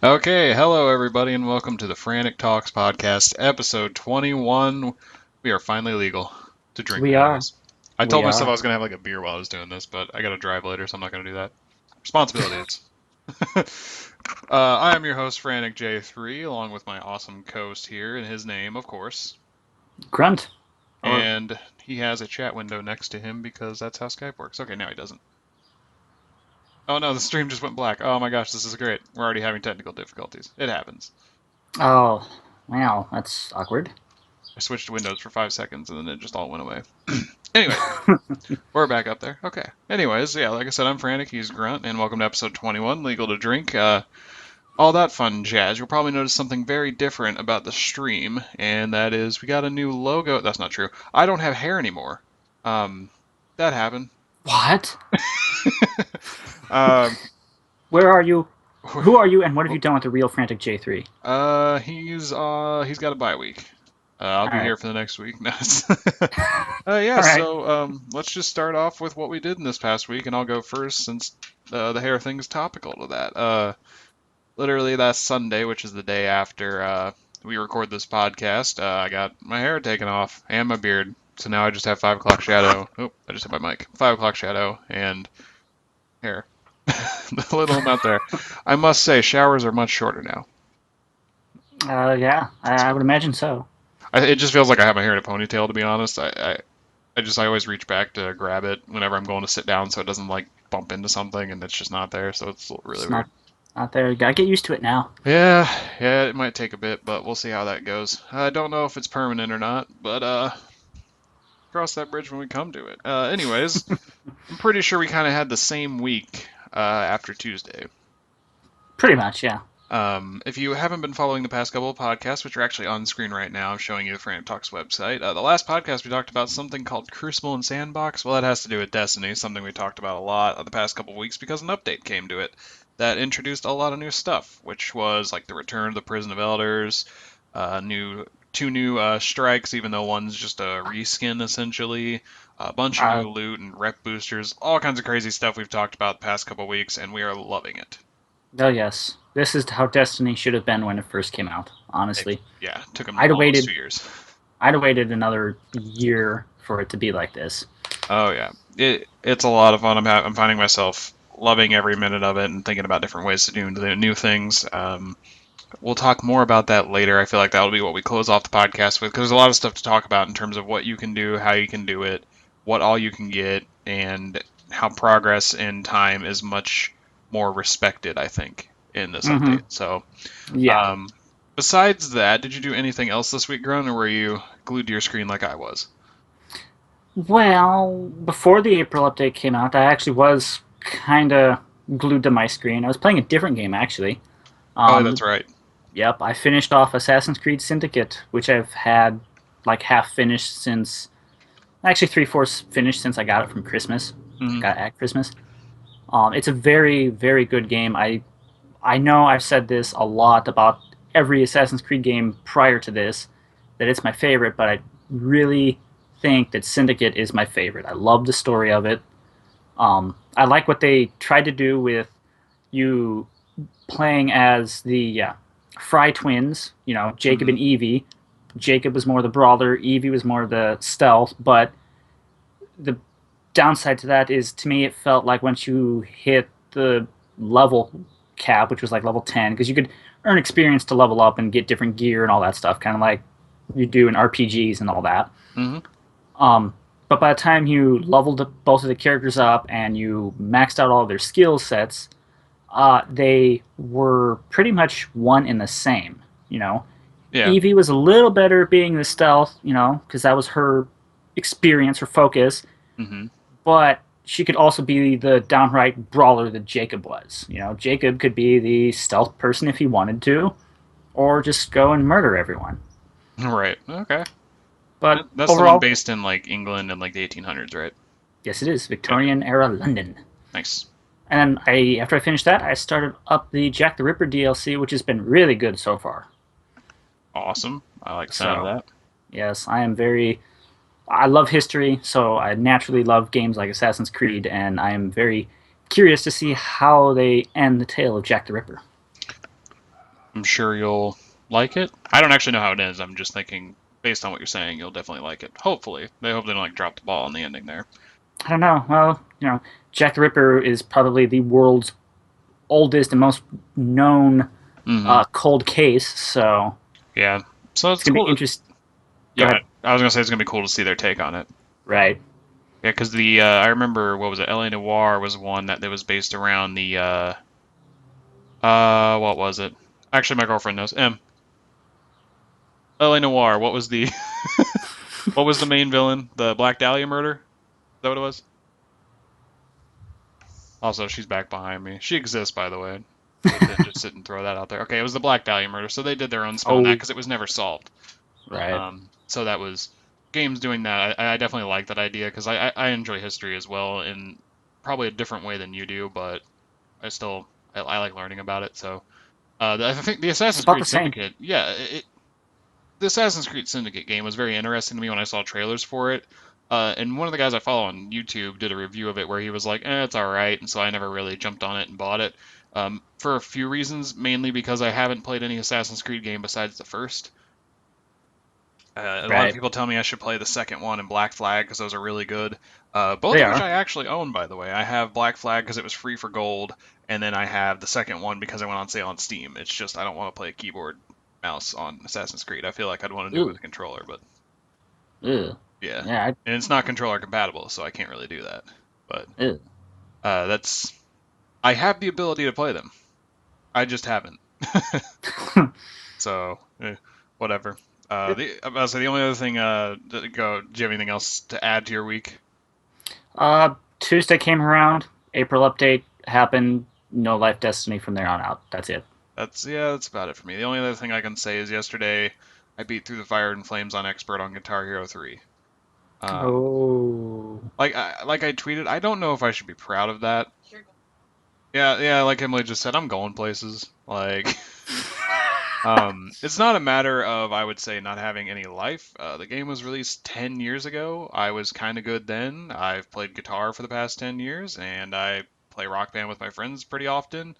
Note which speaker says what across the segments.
Speaker 1: Okay, hello everybody, and welcome to the Frantic Talks podcast, episode 21. We are finally legal to drink,
Speaker 2: We are.
Speaker 1: anyways. I told
Speaker 2: We
Speaker 1: myself I
Speaker 2: are.
Speaker 1: was gonna have like a beer while I was doing this, but I gotta drive later, so I'm not gonna do that. Responsibilities. I am your host, Frantic J3, along with my awesome co-host here, and his name, of course.
Speaker 2: Grunt. Or
Speaker 1: And he has a chat window next to him because that's how Skype works. Okay, now he doesn't. Oh no, the stream just went black. Oh my gosh, this is great. We're already having technical difficulties. It happens.
Speaker 2: oh, wow, that's awkward.
Speaker 1: I switched windows for 5 seconds and then it just all went away. Anyway, we're back up there. Okay. Anyways, yeah, like I said, I'm Frantic, he's Grunt, and welcome to episode 21, Legal to Drink. All that fun jazz. You'll probably notice something very different about the stream, and that is we got a new logo. That's not true. I don't have hair anymore. Um, that happened.
Speaker 2: What?
Speaker 1: Um,
Speaker 2: Where are you? Who are you, and what have you done with the real Frantic J3?
Speaker 1: he's got a bye week. I'll
Speaker 2: All
Speaker 1: be
Speaker 2: right.
Speaker 1: here for the next week. Yeah,
Speaker 2: All right.
Speaker 1: so let's just start off with what we did in this past week, and I'll go first since the hair thing is topical to that. Literally last Sunday, which is the day after we record this podcast, I got my hair taken off and my beard. So now I just have 5 o'clock shadow. Oh, I just hit my mic. 5 o'clock shadow and hair. The little amount there. I must say, showers are much shorter now.
Speaker 2: Yeah, I would imagine so.
Speaker 1: It just feels like I have my hair in a ponytail, to be honest. I always reach back to grab it whenever I'm going to sit down so it doesn't like bump into something and it's just not there. So it's really
Speaker 2: It's
Speaker 1: weird.
Speaker 2: not there. You gotta get used to it now.
Speaker 1: Yeah, yeah, it might take a bit, but we'll see how that goes. I don't know if it's permanent or not, but cross that bridge when we come to it. Anyways, I'm pretty sure we kind of had the same week after Tuesday.
Speaker 2: Pretty much, yeah.
Speaker 1: If you haven't been following the past couple of podcasts, which are actually on screen right now, I'm showing you the Frantic Talks website. The last podcast we talked about something called Crucible and Sandbox. Well, that has to do with Destiny, something we talked about a lot the past couple of weeks because an update came to it that introduced a lot of new stuff, which was like the return of the Prison of Elders, new two new strikes, even though one's just a reskin essentially, a bunch of
Speaker 2: Uh,
Speaker 1: new loot and rep boosters, all kinds of crazy stuff we've talked about the past couple of weeks, and we are loving it.
Speaker 2: oh yes, this is how Destiny should have been when it first came out. Honestly,
Speaker 1: Yeah, took them
Speaker 2: I'd have
Speaker 1: almost
Speaker 2: waited.
Speaker 1: 2 years.
Speaker 2: I'd have waited another year for it to be like this.
Speaker 1: Oh yeah, it's a lot of fun. I'm finding myself loving every minute of it and thinking about different ways to do new things. We'll talk more about that later. I feel like that'll be what we close off the podcast with because there's a lot of stuff to talk about in terms of what you can do, how you can do it, what all you can get, and how progress in time is much more respected, I think, in this
Speaker 2: Mm-hmm.
Speaker 1: update. So,
Speaker 2: Yeah.
Speaker 1: um, besides that, did you do anything else this week, Grun, or were you glued to your screen like I was?
Speaker 2: Well, before the April update came out, I actually was kind of glued to my screen. I was playing a different game actually.
Speaker 1: Oh, that's
Speaker 2: Um,
Speaker 1: right.
Speaker 2: yep, I finished off Assassin's Creed Syndicate, which I've had like half finished since, actually three-fourths finished since I got it from Christmas. I
Speaker 1: Hmm.
Speaker 2: got it at Christmas. It's a very, very good game. I know I've said this a lot about every Assassin's Creed game prior to this, that it's my favorite, but I really think that Syndicate is my favorite. I love the story of it. I like what they tried to do with you playing as the Fry twins, Jacob
Speaker 1: Hmm.
Speaker 2: and Evie. Jacob was more the brawler, Evie was more the stealth, but the downside to that is to me it felt like once you hit the level cap, which was like level 10, because you could earn experience to level up and get different gear and all that stuff, kind of like you do in RPGs and all that.
Speaker 1: Hmm.
Speaker 2: Um, but by the time you leveled both of the characters up and you maxed out all of their skill sets, they were pretty much one in the same. You know,
Speaker 1: Yeah.
Speaker 2: Evie was a little better being the stealth, because that was her experience, her focus,
Speaker 1: Hmm.
Speaker 2: but she could also be the downright brawler that Jacob was. Jacob could be the stealth person if he wanted to, or just go and murder everyone.
Speaker 1: Right. Okay.
Speaker 2: But
Speaker 1: That's the one
Speaker 2: overall,
Speaker 1: based in like England in like the 1800s, right?
Speaker 2: yes, it is
Speaker 1: Okay.
Speaker 2: Victorian era London.
Speaker 1: Nice.
Speaker 2: And then after I finished that, I started up the Jack the Ripper DLC, which has been really good so far.
Speaker 1: Awesome. I like the sound of
Speaker 2: So
Speaker 1: that.
Speaker 2: yes, I love history, so I naturally love games like Assassin's Creed, and I am very curious to see how they end the tale of Jack the Ripper.
Speaker 1: I'm sure you'll like it. I don't actually know how it ends. I'm just thinking, based on what you're saying, you'll definitely like it. Hopefully, they hope they don't like drop the ball on the ending there.
Speaker 2: I don't know. Well, Jack the Ripper is probably the world's oldest and most known
Speaker 1: Hmm.
Speaker 2: cold case, so
Speaker 1: Yeah. So
Speaker 2: it's
Speaker 1: it's
Speaker 2: gonna be
Speaker 1: cool.
Speaker 2: interesting. Go
Speaker 1: Yeah,
Speaker 2: ahead.
Speaker 1: I was gonna say it's gonna be cool to see their take on it.
Speaker 2: Right.
Speaker 1: Yeah, because the I remember what was it? L.A. Noir was one that was based around the what was it? Actually, my girlfriend knows. L.A. Noir. What was the what was the main villain? The Black Dahlia murder? Is that what it was? Also, she's back behind me. She exists, by the way. Didn't just sit and throw that out there. Okay, it was the Black Dahlia murder, so they did their own spin on that
Speaker 2: Oh,
Speaker 1: because it was never solved.
Speaker 2: right.
Speaker 1: So that was games doing that. I definitely like that idea because I enjoy history as well in probably a different way than you do, but I like learning about it. So I think the
Speaker 2: It's
Speaker 1: Assassin's
Speaker 2: about the
Speaker 1: Creed
Speaker 2: same.
Speaker 1: Syndicate, yeah, the Assassin's Creed Syndicate game was very interesting to me when I saw trailers for it. And one of the guys I follow on YouTube did a review of it where he was like, it's all right. And so I never really jumped on it and bought it for a few reasons, mainly because I haven't played any Assassin's Creed game besides the first. A lot of
Speaker 2: Right.
Speaker 1: people tell me I should play the second one and Black Flag because those are really good. Both
Speaker 2: They
Speaker 1: of which
Speaker 2: are.
Speaker 1: I actually own, by the way. I have Black Flag because it was free for gold, and then I have the second one because it went on sale on Steam. It's just I don't want to play a keyboard mouse on Assassin's Creed. I feel like I'd want to do it with
Speaker 2: Ooh.
Speaker 1: a controller, but
Speaker 2: Ew.
Speaker 1: yeah,
Speaker 2: Yeah.
Speaker 1: and it's not controller compatible, so I can't really do that. But
Speaker 2: Ew.
Speaker 1: that's I have the ability to play them. I just haven't. So whatever. I was say the only other thing. Go. Do you have anything else to add to your week?
Speaker 2: Tuesday came around. April update happened. No Life Destiny from there on out. That's it.
Speaker 1: That's about it for me. The only other thing I can say is yesterday I beat Through the Fire and Flames on Expert on Guitar Hero 3. Um,
Speaker 2: Oh.
Speaker 1: like I tweeted, I don't know if I should be proud of that. Yeah, yeah, like Emily just said, I'm going places. Like, it's not a matter of, I would say, not having any life. The game was released 10 years ago. I was kind of good then. I've played guitar for the past 10 years, and I play Rock Band with my friends pretty often.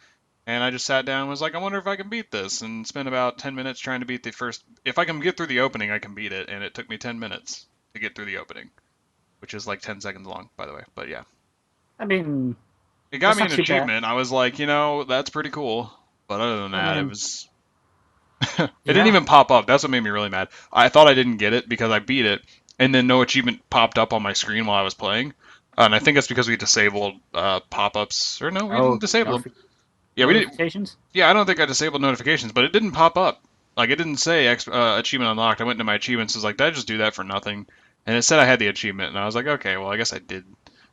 Speaker 1: And I just sat down and was like, I wonder if I can beat this, and spent about 10 minutes trying to beat the first. If I can get through the opening, I can beat it, and it took me 10 minutes to get through the opening, which is like 10 seconds long, by the way. But yeah,
Speaker 2: I mean,
Speaker 1: it got
Speaker 2: that's
Speaker 1: me
Speaker 2: not
Speaker 1: an
Speaker 2: too bad.
Speaker 1: achievement. I was like, that's pretty cool. But other than
Speaker 2: I
Speaker 1: that, it
Speaker 2: mean,
Speaker 1: was it didn't
Speaker 2: yeah.
Speaker 1: even pop up. That's what made me really mad. I thought I didn't get it because I beat it, and then no achievement popped up on my screen while I was playing. And I think that's because we disabled pop-ups. Or no, we didn't
Speaker 2: Oh,
Speaker 1: disable them. Yeah, we did.
Speaker 2: notifications?
Speaker 1: Yeah, I don't think I disabled notifications, but it didn't pop up. Like it didn't say achievement unlocked. I went into my achievements. Was like, did I just do that for nothing? And it said I had the achievement, and I was like, okay, well, I guess I did.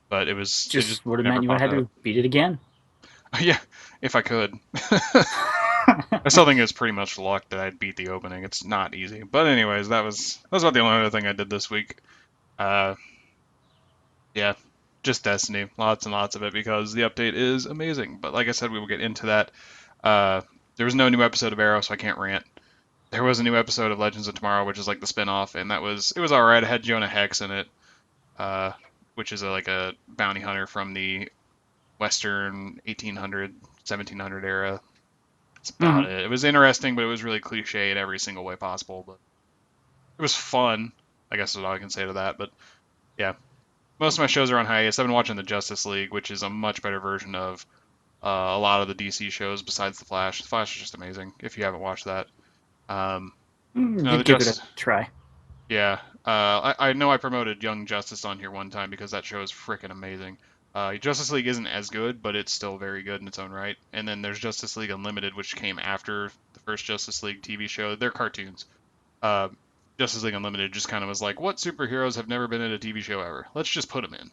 Speaker 1: But it just
Speaker 2: Just would have
Speaker 1: never
Speaker 2: meant you would
Speaker 1: popped
Speaker 2: have had
Speaker 1: up.
Speaker 2: to beat it again.
Speaker 1: Yeah, if I could. I still think it's pretty much luck that I beat the opening. It's not easy. But anyways, that was about the only other thing I did this week. Uh, yeah, just Destiny, lots and lots of it because the update is amazing. But like I said, we will get into that. Uh, there was no new episode of Arrow, so I can't rant. There was a new episode of Legends of Tomorrow, which is like the spin-off, and it was all right. It had Jonah Hex in it, uh, which is like a bounty hunter from the Western 1800, 1700 era. That's about
Speaker 2: Hmm.
Speaker 1: it. It was interesting, but it was really cliche in every single way possible. But it was fun, I guess is all I can say to that. But yeah, most of my shows are on hiatus. I've been watching the Justice League, which is a much better version of a lot of the DC shows besides the Flash. The Flash is just amazing. If you haven't watched that, um, no, the
Speaker 2: You'd give it a
Speaker 1: Just
Speaker 2: try.
Speaker 1: yeah, I know I promoted Young Justice on here one time because that show is freaking amazing. Justice League isn't as good, but it's still very good in its own right. And then there's Justice League Unlimited, which came after the first Justice League TV show. They're cartoons. Uh, Justice League Unlimited just kind of was like, what superheroes have never been in a TV show ever? Let's just put them in.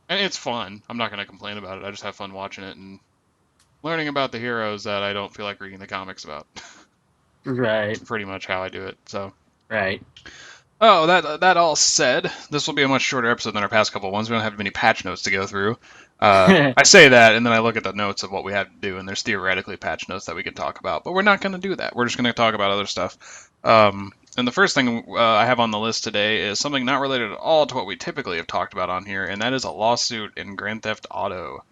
Speaker 1: And it's fun. I'm not going to complain about it. I just have fun watching it and learning about the heroes that I don't feel like reading the comics about. It's
Speaker 2: Right.
Speaker 1: pretty much how I do it. So.
Speaker 2: Right.
Speaker 1: Oh, that all said, this will be a much shorter episode than our past couple ones. We don't have many patch notes to go through. I say that, and then I look at the notes of what we had to do, and there's theoretically patch notes that we could talk about, but we're not going to do that. We're just going to talk about other stuff. And the first thing I have on the list today is something not related at all to what we typically have talked about on here, and that is a lawsuit in Grand Theft Auto,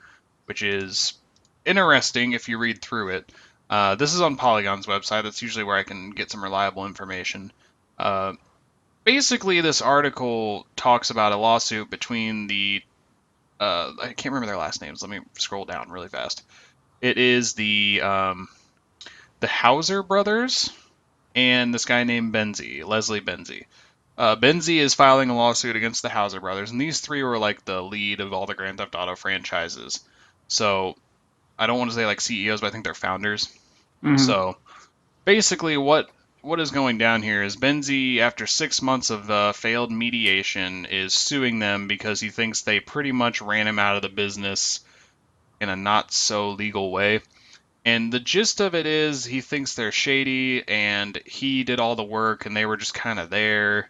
Speaker 1: which is interesting if you read through it. This is on Polygon's website. That's usually where I can get some reliable information. Uh, Basically, this article talks about a lawsuit between I can't remember their last names. Let me scroll down really fast. It is the Hauser brothers and this guy named Leslie Benzie. Benzie is filing a lawsuit against the Hauser brothers, and these three were like the lead of all the Grand Theft Auto franchises. So I don't want to say like CEOs, but I think they're founders.
Speaker 2: Hmm.
Speaker 1: So basically, what is going down here is Benzie, after 6 months of failed mediation, is suing them because he thinks they pretty much ran him out of the business in a not so legal way. And the gist of it is he thinks they're shady and he did all the work and they were just kind of there.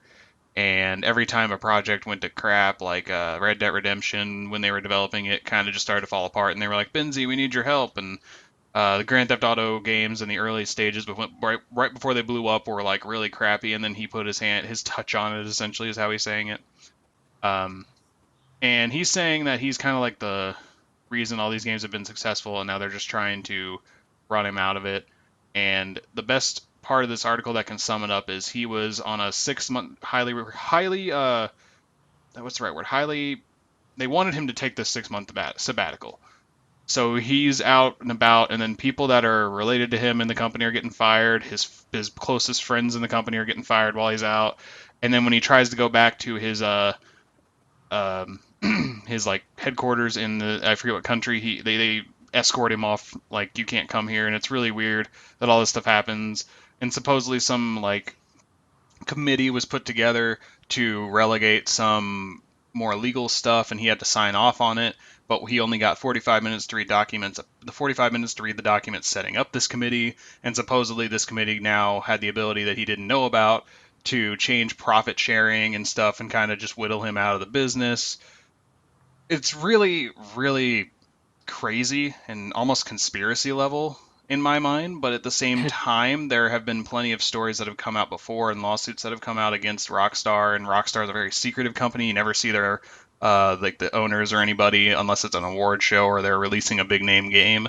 Speaker 1: And every time a project went to crap, like Red Dead Redemption, when they were developing it, kind of just started to fall apart. And they were like, Benzie, we need your help. And the Grand Theft Auto games in the early stages, but right before they blew up, were like really crappy. And then he put his touch on it. Essentially, is how he's saying it. Um, and he's saying that he's kind of like the reason all these games have been successful, and now they're just trying to run him out of it. And the best part of this article that can sum it up is he was on a 6 month highly what's the right word, highly, they wanted him to take this 6 month sabbatical. So he's out and about, and then people that are related to him in the company are getting fired. His closest friends in the company are getting fired while he's out. And then when he tries to go back to um, his like headquarters in the, I forget what country, they escort him off, like, you can't come here. And it's really weird that all this stuff happens. And supposedly some like committee was put together to relegate some more legal stuff, and he had to sign off on it. But he only got 45 minutes to read documents. The 45 minutes to read the documents setting up this committee, and supposedly this committee now had the ability that he didn't know about to change profit sharing and stuff, and kind of just whittle him out of the business. It's really, really crazy and almost conspiracy level in my mind, but at the same time, there have been plenty of stories that have come out before and lawsuits that have come out against Rockstar, and Rockstar is a very secretive company. You never see their like the owners or anybody unless it's an award show or they're releasing a big name game.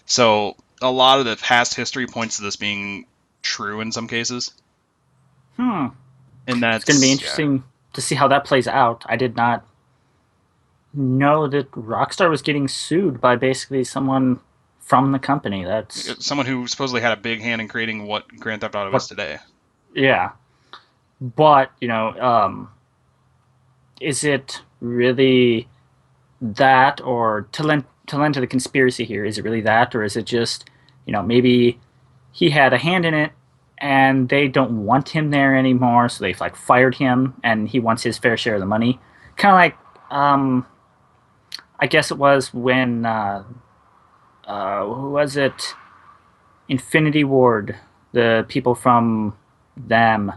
Speaker 1: So a lot of the past history points to this being true in some cases,
Speaker 2: Hmm.
Speaker 1: and
Speaker 2: It's going to be
Speaker 1: that's yeah.
Speaker 2: interesting to see how that plays out. I did not know that Rockstar was getting sued by basically someone from the company. That's
Speaker 1: Someone who supposedly had a big hand in creating what Grand Theft Auto is
Speaker 2: what,
Speaker 1: today.
Speaker 2: yeah. But, is it really that, or to lend to the conspiracy here, is it really that, or is it just, maybe he had a hand in it and they don't want him there anymore, so they've like fired him and he wants his fair share of the money? Kind of like, I guess it was when, who was it? Infinity Ward, the people from them,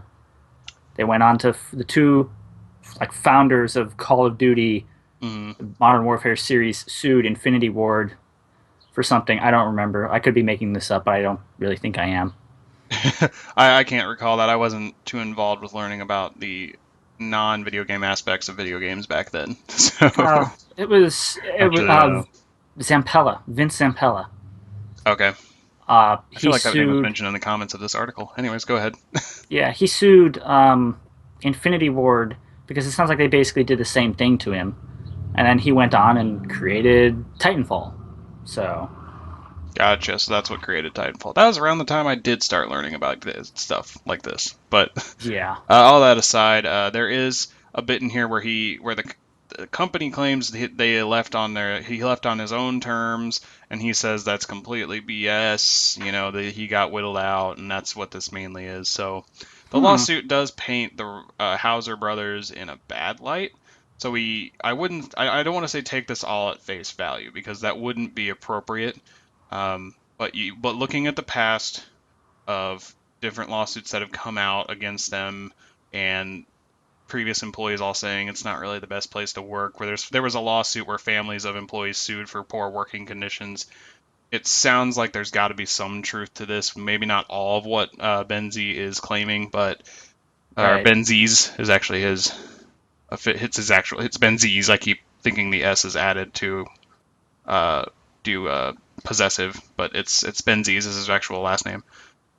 Speaker 2: they went on to the two like founders of Call of Duty
Speaker 1: Mm.
Speaker 2: Modern Warfare series sued Infinity Ward for something. I don't remember. I could be making this up, but I don't really think I am.
Speaker 1: I can't recall that. I wasn't too involved with learning about the non-video game aspects of video games back then. So
Speaker 2: It was
Speaker 1: actually don't know.
Speaker 2: Zampella, Vince Zampella.
Speaker 1: Okay. I
Speaker 2: He
Speaker 1: feel like that name was
Speaker 2: sued.
Speaker 1: mentioned in the comments of this article. Anyways, go ahead.
Speaker 2: Yeah, he sued Infinity Ward because it sounds like they basically did the same thing to him, and then he went on and created Titanfall. So
Speaker 1: Gotcha. So that's what created Titanfall. That was around the time I did start learning about stuff like this. But
Speaker 2: yeah.
Speaker 1: all that aside, there is a bit in here where the company claims he left on his own terms, and he says that's completely BS. You know, that he got whittled out, and that's what this mainly is. So the
Speaker 2: Hmm.
Speaker 1: lawsuit does paint the Hauser brothers in a bad light. So I don't want to say take this all at face value because that wouldn't be appropriate. But looking at the past of different lawsuits that have come out against them, and previous employees all saying it's not really the best place to work, where there was a lawsuit where families of employees sued for poor working conditions. It sounds like there's got to be some truth to this. Maybe not all of what Benzie is claiming, but
Speaker 2: Right.
Speaker 1: Benzie's is actually his. If it hits his actual, it's Benzie's. I keep thinking the S is added to uh, do possessive, but it's Benzies is his actual last name.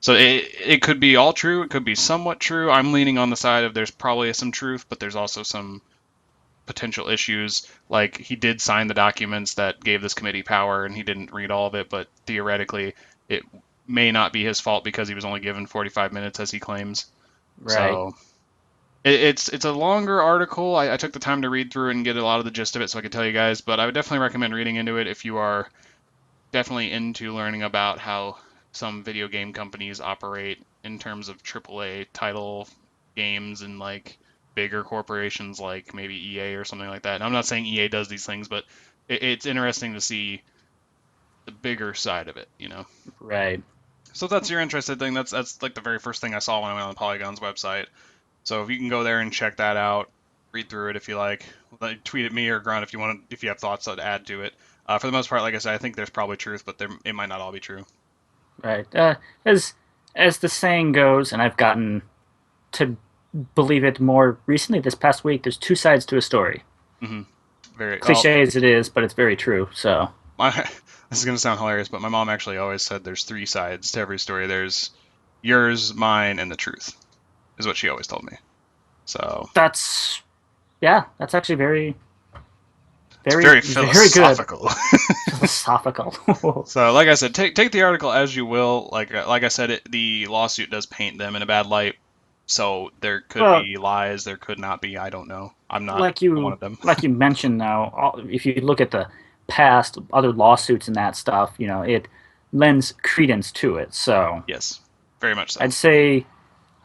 Speaker 1: So it could be all true. It could be somewhat true. I'm leaning on the side of there's probably some truth, but there's also some potential issues. Like he did sign the documents that gave this committee power, and he didn't read all of it. But theoretically, it may not be his fault because he was only given 45 minutes, as he claims.
Speaker 2: Right.
Speaker 1: So it's a longer article. I took the time to read through and get a lot of the gist of it, so I could tell you guys. But I would definitely recommend reading into it if you are definitely into learning about how some video game companies operate in terms of AAA title games and like bigger corporations like maybe EA or something like that. And I'm not saying EA does these things, but it's interesting to see the bigger side of it, you know.
Speaker 2: Right.
Speaker 1: So if that's your interested thing. That's like the very first thing I saw when I went on Polygon's website. So if you can go there and check that out, read through it if you like. Tweet at me or Grunt if you want if you have thoughts to add to it. For the most part, like I said, I think there's probably truth, but it might not all be true.
Speaker 2: Right. As as the saying goes, and I've gotten to believe it more recently this past week. There's two sides to a story.
Speaker 1: Hmm. Very. Oh,
Speaker 2: Cliche as it is, but it's very true. So
Speaker 1: my this is gonna sound hilarious, but my mom actually always said there's three sides to every story. There's yours, mine, and the truth, is what she always told me. So
Speaker 2: that's yeah, that's actually very
Speaker 1: it's
Speaker 2: very
Speaker 1: very
Speaker 2: very good.
Speaker 1: philosophical.
Speaker 2: Philosophical.
Speaker 1: So, like I said, take the article as you will. Like I said, the lawsuit does paint them in a bad light. So there could
Speaker 2: Well,
Speaker 1: be lies, there could not be. I don't know. I'm not
Speaker 2: like
Speaker 1: one
Speaker 2: you
Speaker 1: of them.
Speaker 2: like you mentioned now, if you look at the past other lawsuits and that stuff, it lends credence to it. So
Speaker 1: Yes, very much so.
Speaker 2: I'd say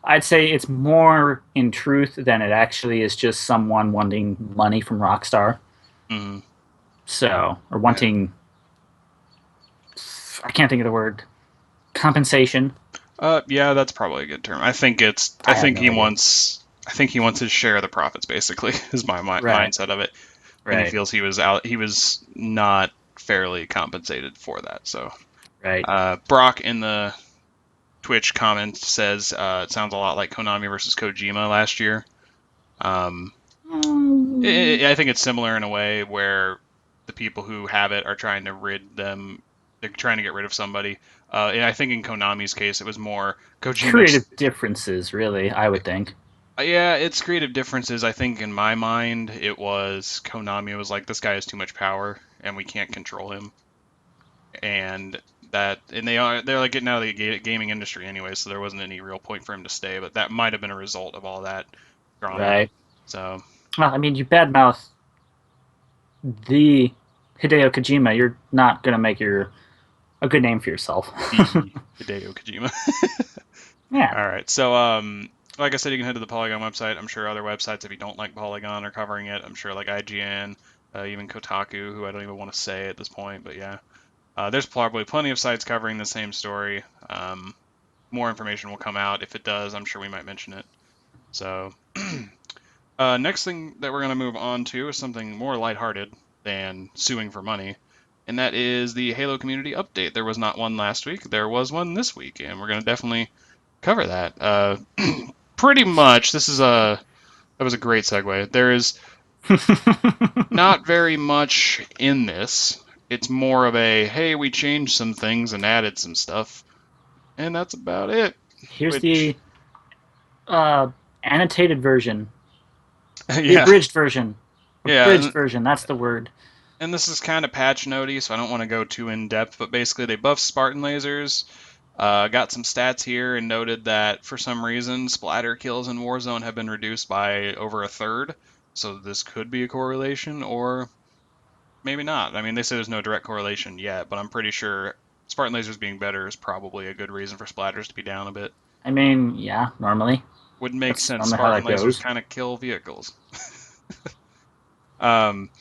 Speaker 2: I'd say it's more in truth than it actually is just someone wanting money from Rockstar.
Speaker 1: Hmm.
Speaker 2: So, or
Speaker 1: Yeah.
Speaker 2: wanting, I can't think of the word, compensation.
Speaker 1: Yeah, that's probably a good term. I
Speaker 2: I have
Speaker 1: think
Speaker 2: no
Speaker 1: he
Speaker 2: idea.
Speaker 1: wants. I think he wants his share of the profits. Basically, is my
Speaker 2: Right,
Speaker 1: mindset of it, and he
Speaker 2: right,
Speaker 1: feels he was out. He was not fairly compensated for that. So,
Speaker 2: right.
Speaker 1: Brock in the Twitch comments says it sounds a lot like Konami versus Kojima last year. Um,
Speaker 2: Mm,
Speaker 1: I think it's similar in a way where the people who have it are trying to rid them. They're trying to get rid of somebody. And I think in Konami's case, it was more
Speaker 2: creative
Speaker 1: Kojima's.
Speaker 2: differences, really, I would think.
Speaker 1: Yeah, it's creative differences. I think in my mind, it was Konami was like, this guy has too much power, and we can't control him. And they're like getting out of the gaming industry anyway, so there wasn't any real point for him to stay. But that might have been a result of all that drama.
Speaker 2: Right.
Speaker 1: So
Speaker 2: Well, I mean, you badmouth the Hideo Kojima, you're not gonna make your a good name for yourself.
Speaker 1: the Hideo Kojima.
Speaker 2: Yeah.
Speaker 1: All right. So, like I said, you can head to the Polygon website. I'm sure other websites, if you don't like Polygon, are covering it. I'm sure like IGN, even Kotaku, who I don't even want to say at this point, but yeah, there's probably plenty of sites covering the same story. More information will come out. If it does, I'm sure we might mention it. So, next thing that we're going to move on to is something more lighthearted than suing for money, and that is the Halo community update. There was not one last week. There was one this week, and we're going to definitely cover that. Pretty much, that was a great segue. There is not very much in this. It's more of a hey, we changed some things and added some stuff, and that's about it.
Speaker 2: Here's
Speaker 1: Which,
Speaker 2: the uh, annotated version, the
Speaker 1: yeah,
Speaker 2: abridged version.
Speaker 1: yeah,
Speaker 2: Abridged version, that's the word.
Speaker 1: and this is kind of patch notey, so I don't want to go too in depth. But basically, they buffed Spartan lasers. Got some stats here and noted that for some reason, splatter kills in Warzone have been reduced by over a third. So this could be a correlation, or maybe not. I mean, they say there's no direct correlation yet, but I'm pretty sure Spartan lasers being better is probably a good reason for splatters to be down a bit.
Speaker 2: I mean, yeah, normally.
Speaker 1: Would make
Speaker 2: That's
Speaker 1: sense.
Speaker 2: normally how
Speaker 1: Spartan
Speaker 2: that
Speaker 1: lasers
Speaker 2: goes.
Speaker 1: kind of kill vehicles. Um,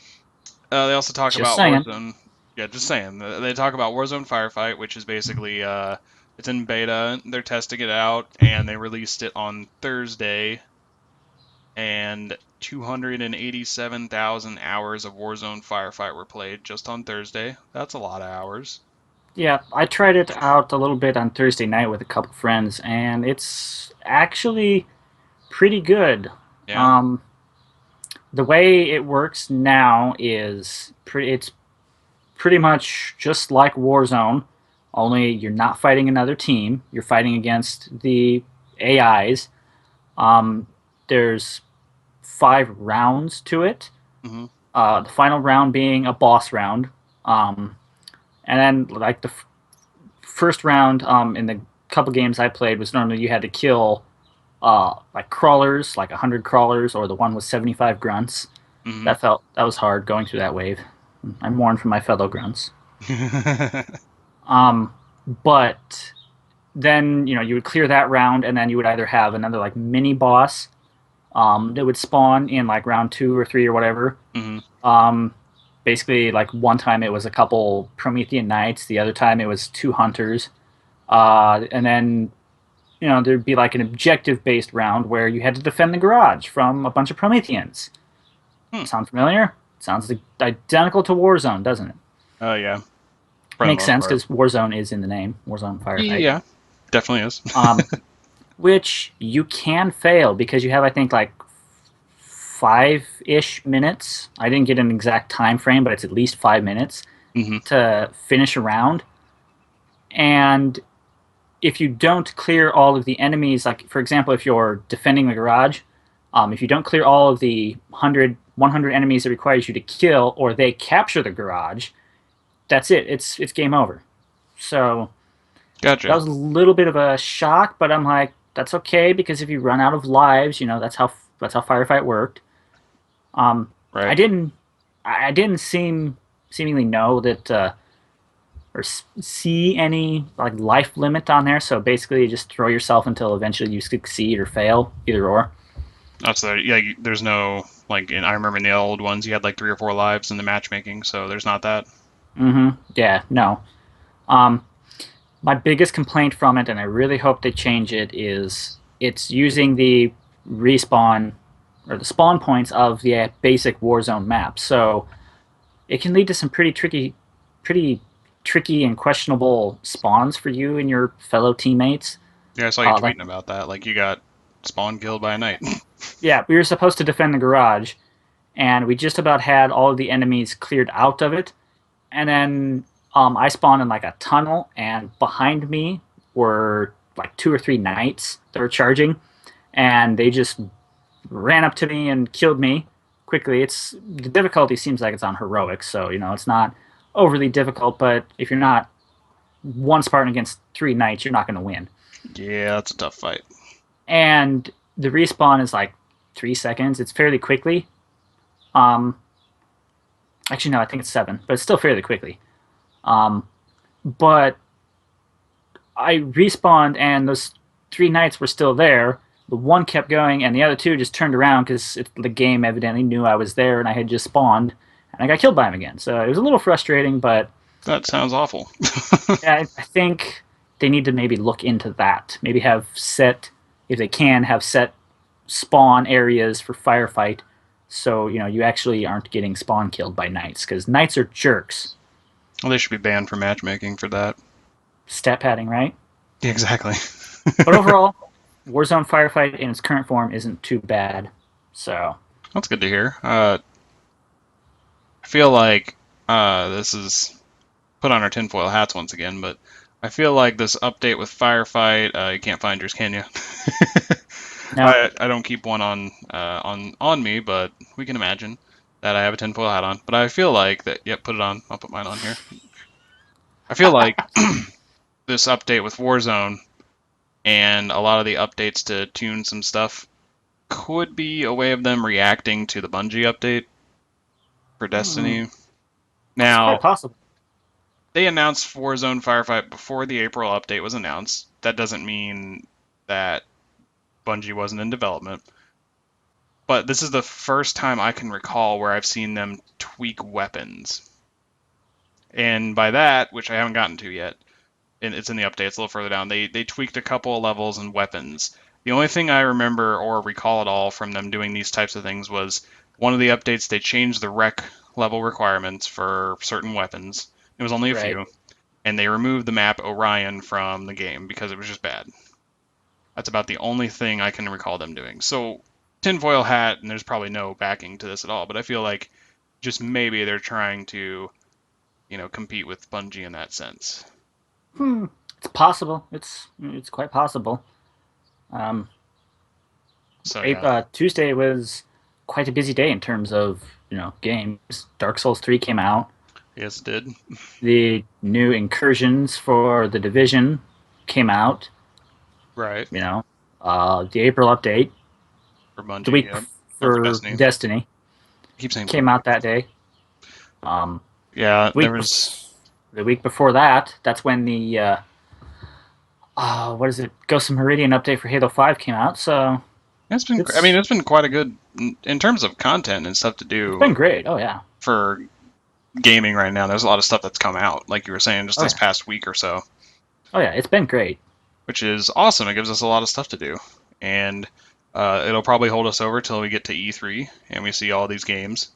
Speaker 1: they also talk
Speaker 2: Just
Speaker 1: about
Speaker 2: saying.
Speaker 1: Warzone. Yeah, just saying. They talk about Warzone Firefight, which is basically it's in beta. They're testing it out, and they released it on Thursday. And 287,000 hours of Warzone Firefight were played just on Thursday. That's a lot of hours.
Speaker 2: Yeah, I tried it out a little bit on Thursday night with a couple friends, and it's actually pretty good.
Speaker 1: Yeah.
Speaker 2: Um, the way it works now is it's pretty much just like Warzone, only you're not fighting another team. You're fighting against the AIs. Um, there's 5 rounds to it.
Speaker 1: Hmm.
Speaker 2: The final round being a boss round. Um, and then like the first round in the couple games I played was normally you had to kill like crawlers, like 100 crawlers, or the one with 75 grunts.
Speaker 1: Hmm.
Speaker 2: That was hard going through that wave. I mourn for my fellow grunts. Um, but then you would clear that round, and then you would either have another like mini boss that would spawn in like round 2 or 3 or whatever.
Speaker 1: Hmm.
Speaker 2: Um, Basically, like one time it was a couple Promethean knights, the other time it was 2 hunters, and then there'd be like an objective based round where you had to defend the garage from a bunch of Prometheans.
Speaker 1: Hmm.
Speaker 2: Sound familiar? Sounds identical to Warzone, doesn't it?
Speaker 1: Oh yeah, for the
Speaker 2: Makes
Speaker 1: most
Speaker 2: sense
Speaker 1: part.
Speaker 2: because Warzone is in the name, Warzone Firefight.
Speaker 1: Yeah, definitely is.
Speaker 2: Um, which you can fail because you have, I think, like 5-ish minutes. I didn't get an exact time frame, but it's at least 5 minutes
Speaker 1: Hmm.
Speaker 2: to finish a round. And if you don't clear all of the enemies, like for example, if you're defending the garage, if you don't clear all of the 100 enemies it requires you to kill, or they capture the garage, that's it. It's game over. So that
Speaker 1: Gotcha.
Speaker 2: was a little bit of a shock, but I'm like, that's okay because if you run out of lives, that's how Firefight worked. Um, I
Speaker 1: Right.
Speaker 2: didn't I didn't seemingly know that or see any like life limit on there. So basically, you just throw yourself until eventually you succeed or fail, either or.
Speaker 1: Oh, so yeah, there's no like. I remember in the old ones, you had like 3 or 4 lives in the matchmaking, so there's not that.
Speaker 2: Yeah, no. Um, my biggest complaint from it, and I really hope they change it, is it's using the respawn or the spawn points of the basic Warzone map. So it can lead to some pretty tricky and questionable spawns for you and your fellow teammates.
Speaker 1: Yeah, I saw you
Speaker 2: Like,
Speaker 1: tweeting about that. Like you got spawn killed by a knight.
Speaker 2: yeah, we were supposed to defend the garage, and we just about had all of the enemies cleared out of it. And then I spawned in like a tunnel, and behind me were like 2 or 3 knights that were charging, and they just ran up to me and killed me quickly. It's the difficulty seems like it's on heroic, so it's not overly difficult. But if you're not one Spartan against 3 knights, you're not going to win.
Speaker 1: Yeah, that's a tough fight.
Speaker 2: And the respawn is like 3 seconds. It's fairly quickly. Um, Actually, no, I think it's 7, but it's still fairly quickly. Um, but I respawned, and those 3 knights were still there. The one kept going, and the other 2 just turned around because the game evidently knew I was there and I had just spawned, and I got killed by him again. So it was a little frustrating, but
Speaker 1: That sounds awful.
Speaker 2: yeah, I think they need to maybe look into that. Maybe have set, if they can, have set spawn areas for firefight, so you actually aren't getting spawn killed by knights because knights are jerks.
Speaker 1: Well, they should be banned from matchmaking for that.
Speaker 2: Stat padding, right?
Speaker 1: Yeah, exactly.
Speaker 2: But overall, Warzone Firefight in its current form isn't too bad. So,
Speaker 1: That's good to hear. I feel like this is put on our tinfoil hats once again, but I feel like this update with Firefight, you can't find yours, can you?
Speaker 2: no.
Speaker 1: I don't keep one on me, but we can imagine that I have a tinfoil hat on. But I feel like that. Yep, put it on. I'll put mine on here. I feel like this update with Warzone and a lot of the updates to tune some stuff could be a way of them reacting to the Bungie update for
Speaker 2: Hmm,
Speaker 1: Destiny.
Speaker 2: it's
Speaker 1: Now,
Speaker 2: quite possible.
Speaker 1: they announced Warzone Firefight before the April update was announced. That doesn't mean that Bungie wasn't in development. But this is the first time I can recall where I've seen them tweak weapons. And by that, which I haven't gotten to yet, and it's in the update, it's a little further down, they tweaked a couple of levels and weapons. The only thing I remember or recall at all from them doing these types of things was one of the updates, they changed the rec level requirements for certain weapons. It was only a
Speaker 2: Right.
Speaker 1: few. And they removed the map Orion from the game because it was just bad. That's about the only thing I can recall them doing. So, tinfoil hat, and there's probably no backing to this at all, but I feel like just maybe they're trying to, compete with Bungie in that sense.
Speaker 2: Hmm. It's possible. It's quite possible. Um,
Speaker 1: So yeah,
Speaker 2: Tuesday was quite a busy day in terms of games. Dark Souls 3 came out.
Speaker 1: yes, it did.
Speaker 2: The new incursions for the Division came out.
Speaker 1: Right.
Speaker 2: You know, the April update,
Speaker 1: For
Speaker 2: the
Speaker 1: Bungie,
Speaker 2: week
Speaker 1: yeah. Or for
Speaker 2: for
Speaker 1: Destiny.
Speaker 2: Destiny
Speaker 1: Keep saying
Speaker 2: came
Speaker 1: Bungie.
Speaker 2: out that day. Um,
Speaker 1: Yeah, there
Speaker 2: week
Speaker 1: was.
Speaker 2: the week before that, that's when the what is it? Ghost of Meridian update for Halo 5 came out. So
Speaker 1: It's been. I mean,
Speaker 2: it's
Speaker 1: it's been quite a good in terms of content and stuff to
Speaker 2: it's
Speaker 1: do
Speaker 2: been great. Oh yeah.
Speaker 1: for gaming right now. There's a lot of stuff that's come out, like you were saying, just
Speaker 2: Oh
Speaker 1: this
Speaker 2: yeah.
Speaker 1: past week or so,
Speaker 2: Oh yeah. It's been great.
Speaker 1: which is awesome. It gives us a lot of stuff to do, and it'll probably hold us over till we get to E3 and we see all these games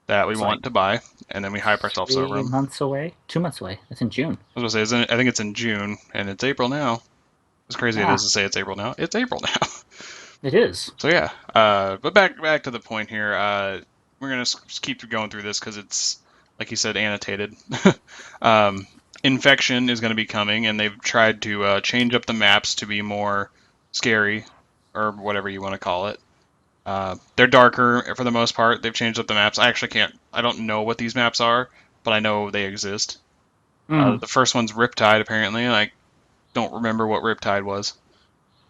Speaker 1: that we
Speaker 2: It's like
Speaker 1: want to buy, and then we hype ourselves over
Speaker 2: 3
Speaker 1: them.
Speaker 2: months away, 2 months away. That's in June.
Speaker 1: I was gonna say, I think it's in June, and it's April now. As crazy it is
Speaker 2: Ah,
Speaker 1: to say it's April now, it's April now.
Speaker 2: it is.
Speaker 1: So yeah, but back to the point here. We're gonna keep going through this because it's like you said, annotated. um, Infection is going to be coming, and they've tried to change up the maps to be more scary, or whatever you want to call it. They're darker for the most part. They've changed up the maps. I actually can't. I don't know what these maps are, but I know they exist.
Speaker 2: Mm.
Speaker 1: The first one's Riptide, apparently, and I don't remember what Riptide was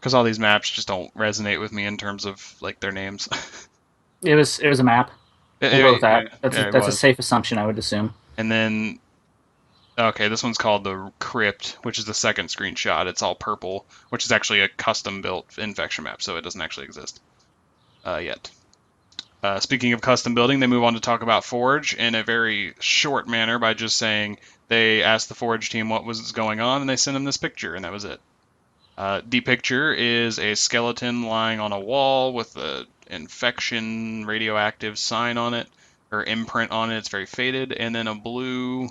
Speaker 1: because all these maps just don't resonate with me in terms of like their names.
Speaker 2: It was a map. We'll go with
Speaker 1: Yeah,
Speaker 2: that.
Speaker 1: yeah, it
Speaker 2: That's a
Speaker 1: was.
Speaker 2: safe assumption, I would assume.
Speaker 1: And then, okay, this one's called the Crypt, which is the second screenshot. It's all purple, which is actually a custom built infection map, so it doesn't actually exist yet. Speaking of custom building, they move on to talk about Forge in a very short manner by just saying they asked the Forge team what was going on, and they sent them this picture, and that was it. The picture is a skeleton lying on a wall with a infection radioactive sign on it, or imprint on it. It's very faded, and then a blue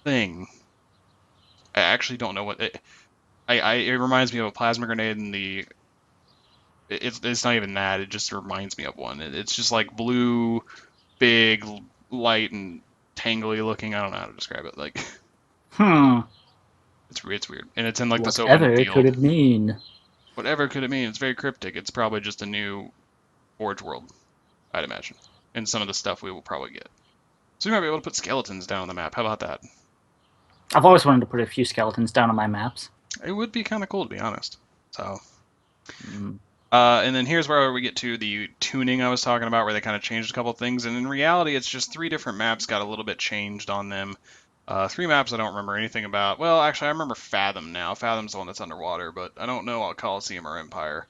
Speaker 1: thing. I actually don't know what it. It reminds me of a plasma grenade, and it's not even that. It just reminds me of one. It's just like blue, big, light, and tangly looking. I don't know how to describe it. Like
Speaker 2: Hmm.
Speaker 1: it's weird, and it's in like this open
Speaker 2: Whatever could
Speaker 1: field.
Speaker 2: it mean?
Speaker 1: Whatever could it mean? It's very cryptic. It's probably just a new Forge world, I'd imagine, and some of the stuff we will probably get. So we might be able to put skeletons down on the map. How about that?
Speaker 2: I've always wanted to put a few skeletons down on my maps.
Speaker 1: It would be kind of cool to be honest. So
Speaker 2: Mm.
Speaker 1: and then here's where we get to the tuning I was talking about, where they kind of changed a couple things. And in reality, it's just three different maps got a little bit changed on them. Three maps I don't remember anything about. Well, actually, I remember Fathom now. Fathom's the one that's underwater, but I don't know about Coliseum or Empire.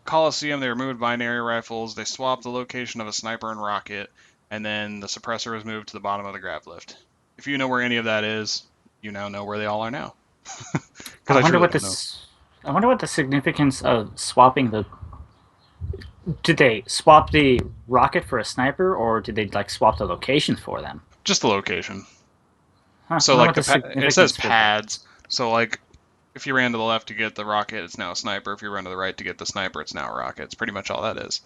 Speaker 1: Coliseum, they removed binary rifles. They swapped the location of a sniper and rocket, and then the suppressor was moved to the bottom of the grav lift. If you know where any of that is, you now know where they all are now. Because
Speaker 2: I
Speaker 1: I
Speaker 2: wonder
Speaker 1: truly
Speaker 2: what
Speaker 1: don't know.
Speaker 2: this. I wonder what the significance of swapping the. Did they swap the rocket for a sniper, or did they like swap the locations for them?
Speaker 1: Just the location.
Speaker 2: Huh. I
Speaker 1: So
Speaker 2: wonder
Speaker 1: like
Speaker 2: what the
Speaker 1: it says
Speaker 2: significance for that
Speaker 1: pads.
Speaker 2: is.
Speaker 1: So like if you ran to the left to get the rocket, it's now a sniper. If you ran to the right to get the sniper, it's now a rocket. It's pretty much all that is.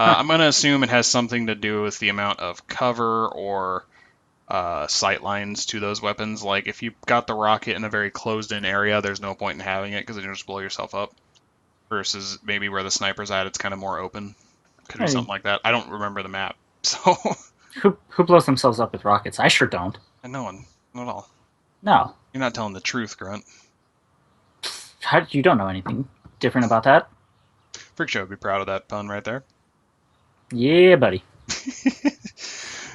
Speaker 2: Huh.
Speaker 1: I'm gonna assume it has something to do with the amount of cover or sight lines to those weapons. Like if you got the rocket in a very closed-in area, there's no point in having it because then you'll just blow yourself up. Versus maybe where the sniper's at, it's kind of more open. Could be
Speaker 2: Hey,
Speaker 1: something like that. I don't remember the map, so
Speaker 2: who blows themselves up with rockets? I sure don't.
Speaker 1: no one, not at all.
Speaker 2: No.
Speaker 1: You're not telling the truth, Grunt.
Speaker 2: You don't know anything different about that?
Speaker 1: Freak Show would be proud of that pun right there.
Speaker 2: Yeah, buddy.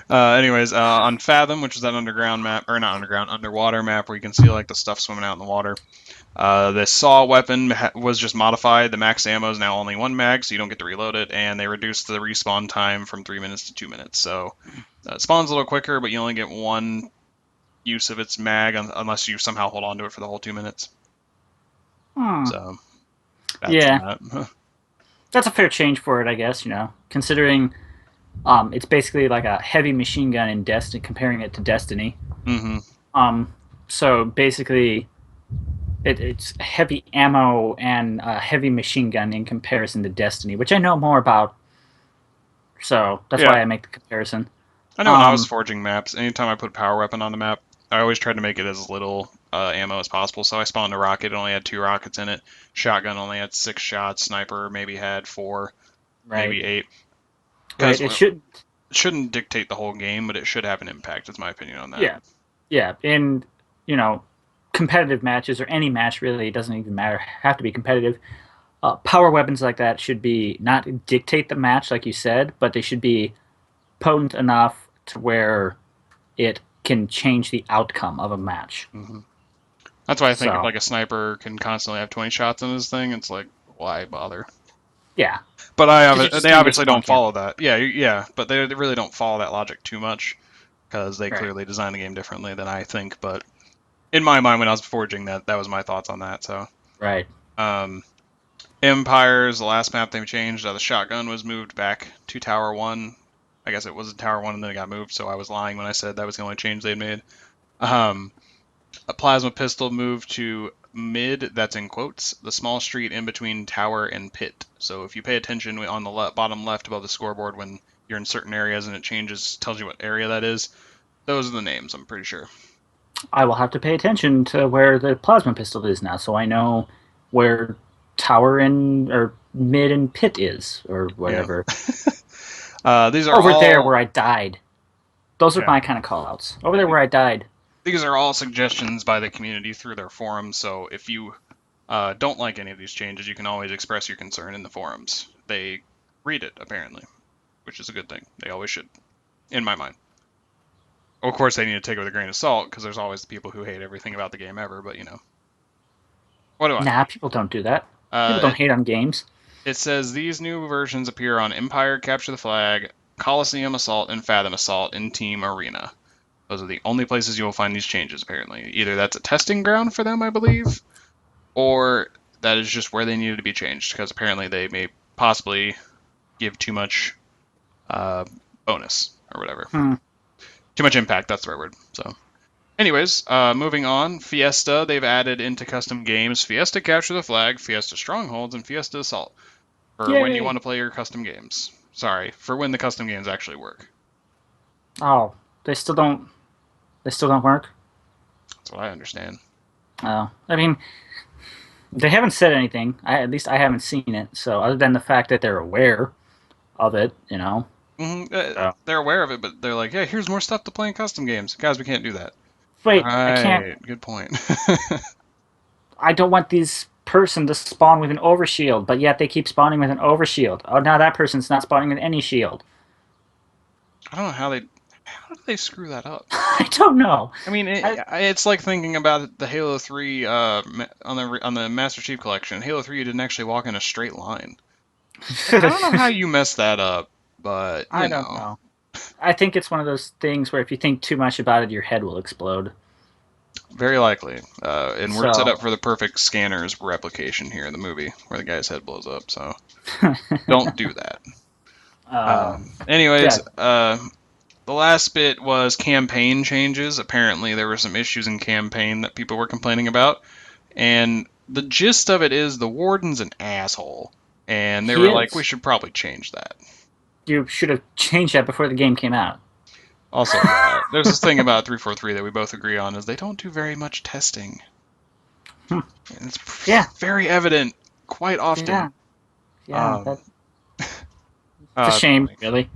Speaker 1: Anyways, on Fathom, which is that underground map, or not underground, underwater map where you can see like the stuff swimming out in the water. The saw weapon was just modified. The max ammo is now only one mag, so you don't get to reload it, and they reduced the respawn time from 3 minutes to 2 minutes. So it spawns a little quicker, but you only get one use of its mag unless you somehow hold on to it for the whole 2 minutes.
Speaker 2: Hmm.
Speaker 1: So that's
Speaker 2: Yeah,
Speaker 1: that.
Speaker 2: that's a fair change for it, I guess. Considering it's basically like a heavy machine gun in Destiny, comparing it to Destiny.
Speaker 1: hmm
Speaker 2: Um, so basically, it's heavy ammo and a heavy machine gun in comparison to Destiny, which I know more about. So that's
Speaker 1: Yeah,
Speaker 2: why I make the comparison.
Speaker 1: I know when I was
Speaker 2: Um,
Speaker 1: forging maps, anytime I put a power weapon on the map, I always tried to make it as little ammo as possible. So I spawned a rocket, it only had 2 rockets in it. Shotgun only had 6 shots. Sniper maybe had 4,
Speaker 2: right,
Speaker 1: maybe 8. Because
Speaker 2: right. It should.
Speaker 1: it shouldn't dictate the whole game, but it should have an impact. Is my opinion on that.
Speaker 2: Yeah, yeah. In you know, competitive matches or any match really, it doesn't even matter. Have to be competitive. Power weapons like that should be not dictate the match, like you said, but they should be potent enough to where it can change the outcome of a match.
Speaker 1: Hmm. That's why I think if
Speaker 2: So
Speaker 1: like a sniper can constantly have 20 shots in his thing, it's like why bother?
Speaker 2: yeah,
Speaker 1: But
Speaker 2: because you're just
Speaker 1: they
Speaker 2: gonna get
Speaker 1: obviously don't
Speaker 2: spawn
Speaker 1: follow
Speaker 2: camped.
Speaker 1: that. Yeah, yeah, but they really don't follow that logic too much because they
Speaker 2: Right,
Speaker 1: clearly designed the game differently than I think. But in my mind, when I was forging that, that was my thoughts on that. So,
Speaker 2: right.
Speaker 1: um, Empires, the last map they changed, the shotgun was moved back to Tower One. I guess it was Tower One and then it got moved, so I was lying when I said that was the only change they'd made. Um, a plasma pistol moved to mid, that's in quotes, the small street in between tower and pit. So if you pay attention on the bottom left above the scoreboard when you're in certain areas and it changes, tells you what area that is, those are the names, I'm pretty sure.
Speaker 2: I will have to pay attention to where the plasma pistol is now, so I know where tower and or mid and pit is or
Speaker 1: Yeah.
Speaker 2: whatever.
Speaker 1: These are
Speaker 2: Over there
Speaker 1: all,
Speaker 2: where I died. Those are
Speaker 1: yeah.
Speaker 2: my kind of callouts. Over there where I died.
Speaker 1: These are all suggestions by the community through their forums, so if you don't like any of these changes, you can always express your concern in the forums. They read it, apparently, which is a good thing. They always should, in my mind. Of course, they need to take it with a grain of salt because there's always the people who hate everything about the game ever. But what do I know?
Speaker 2: Nah, people don't do that. People
Speaker 1: Uh,
Speaker 2: don't
Speaker 1: it,
Speaker 2: hate on games.
Speaker 1: it says these new versions appear on Empire, Capture the Flag, Coliseum Assault, and Fathom Assault in Team Arena. Those are the only places you will find these changes. Apparently, either that's a testing ground for them, I believe, or that is just where they needed to be changed because apparently they may possibly give too much uh, bonus or whatever,
Speaker 2: Hmm.
Speaker 1: too much impact. That's the right word. So. Anyways, moving on, Fiesta, they've added into custom games Fiesta Capture the Flag, Fiesta Strongholds, and Fiesta Assault for when you
Speaker 2: Yay!
Speaker 1: want to play your custom games. Sorry, for when the custom games actually work.
Speaker 2: Oh, they still don't. They still don't work.
Speaker 1: That's what I understand.
Speaker 2: Oh, I mean, they haven't said anything. At least I haven't seen it. So other than the fact that they're aware of it, you know. So
Speaker 1: They're aware of it, but they're like, yeah, here's more stuff to play in custom games. Guys, we can't do that.
Speaker 2: wait, I can't.
Speaker 1: Right, good point.
Speaker 2: I don't want these person to spawn with an overshield, but yet they keep spawning with an overshield. Oh, now that person's not spawning with any shield.
Speaker 1: I don't know how did they screw that up?
Speaker 2: I don't know.
Speaker 1: I mean,
Speaker 2: I,
Speaker 1: it's like thinking about the Halo 3 on the Master Chief Collection. Halo 3, you didn't actually walk in a straight line. Like, I don't know how you messed that up, but
Speaker 2: I don't know. I think it's one of those things where if you think too much about it, your head will explode.
Speaker 1: very likely. And we're set
Speaker 2: So,
Speaker 1: up for the perfect scanners replication here in the movie, where the guy's head blows up. So don't do that.
Speaker 2: uh,
Speaker 1: Anyways,
Speaker 2: yeah,
Speaker 1: the last bit was campaign changes. Apparently, there were some issues in campaign that people were complaining about, and the gist of it is the warden's an asshole, and they
Speaker 2: he
Speaker 1: were like, we
Speaker 2: is.
Speaker 1: should probably change that.
Speaker 2: You should have changed that before the game came out.
Speaker 1: Also, yeah, there's this thing about 343 that we both agree on is they don't do very much testing.
Speaker 2: Hmm.
Speaker 1: And it's
Speaker 2: Yeah,
Speaker 1: very evident quite often.
Speaker 2: yeah, yeah.
Speaker 1: Um,
Speaker 2: That's a
Speaker 1: it's
Speaker 2: shame,
Speaker 1: funny.
Speaker 2: really.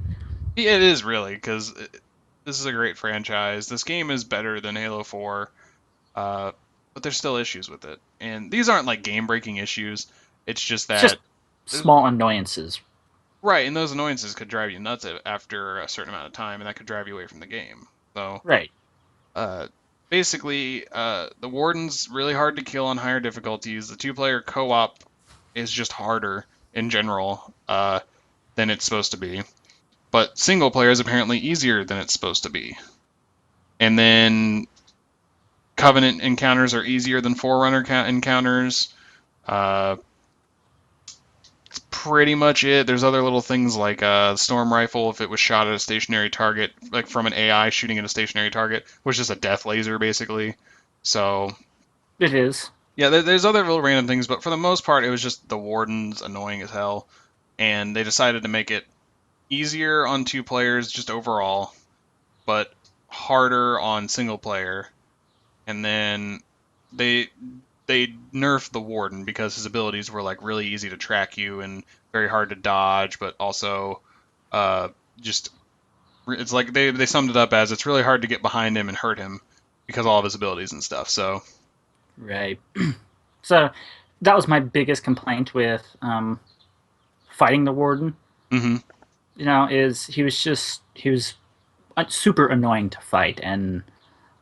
Speaker 1: Yeah, it is really because this is a great franchise. This game is better than Halo 4, uh, but there's still issues with it. And these aren't like game-breaking issues. It's just
Speaker 2: It's just
Speaker 1: that
Speaker 2: small annoyances.
Speaker 1: right, and those annoyances could drive you nuts after a certain amount of time, and that could drive you away from the game. So
Speaker 2: Right.
Speaker 1: Uh, basically, the Warden's really hard to kill on higher difficulties. The two-player co-op is just harder in general than it's supposed to be. But single player is apparently easier than it's supposed to be. And then Covenant encounters are easier than Forerunner encounters. Uh, that's pretty much it. There's other little things like Storm Rifle, if it was shot at a stationary target, like from an AI shooting at a stationary target, was just a death laser, basically. So
Speaker 2: It is.
Speaker 1: yeah, there's other little random things, but for the most part, it was just the Warden's annoying as hell, and they decided to make it easier on 2 players just overall. but harder on single player. And then they they nerfed the Warden because his abilities were like really easy to track you and very hard to dodge, but also uh, just it's like they summed it up as it's really hard to get behind him and hurt him because of all of his abilities and stuff. So
Speaker 2: Right. So that was my biggest complaint with fighting the warden.
Speaker 1: hmm
Speaker 2: Is he was super annoying to fight, and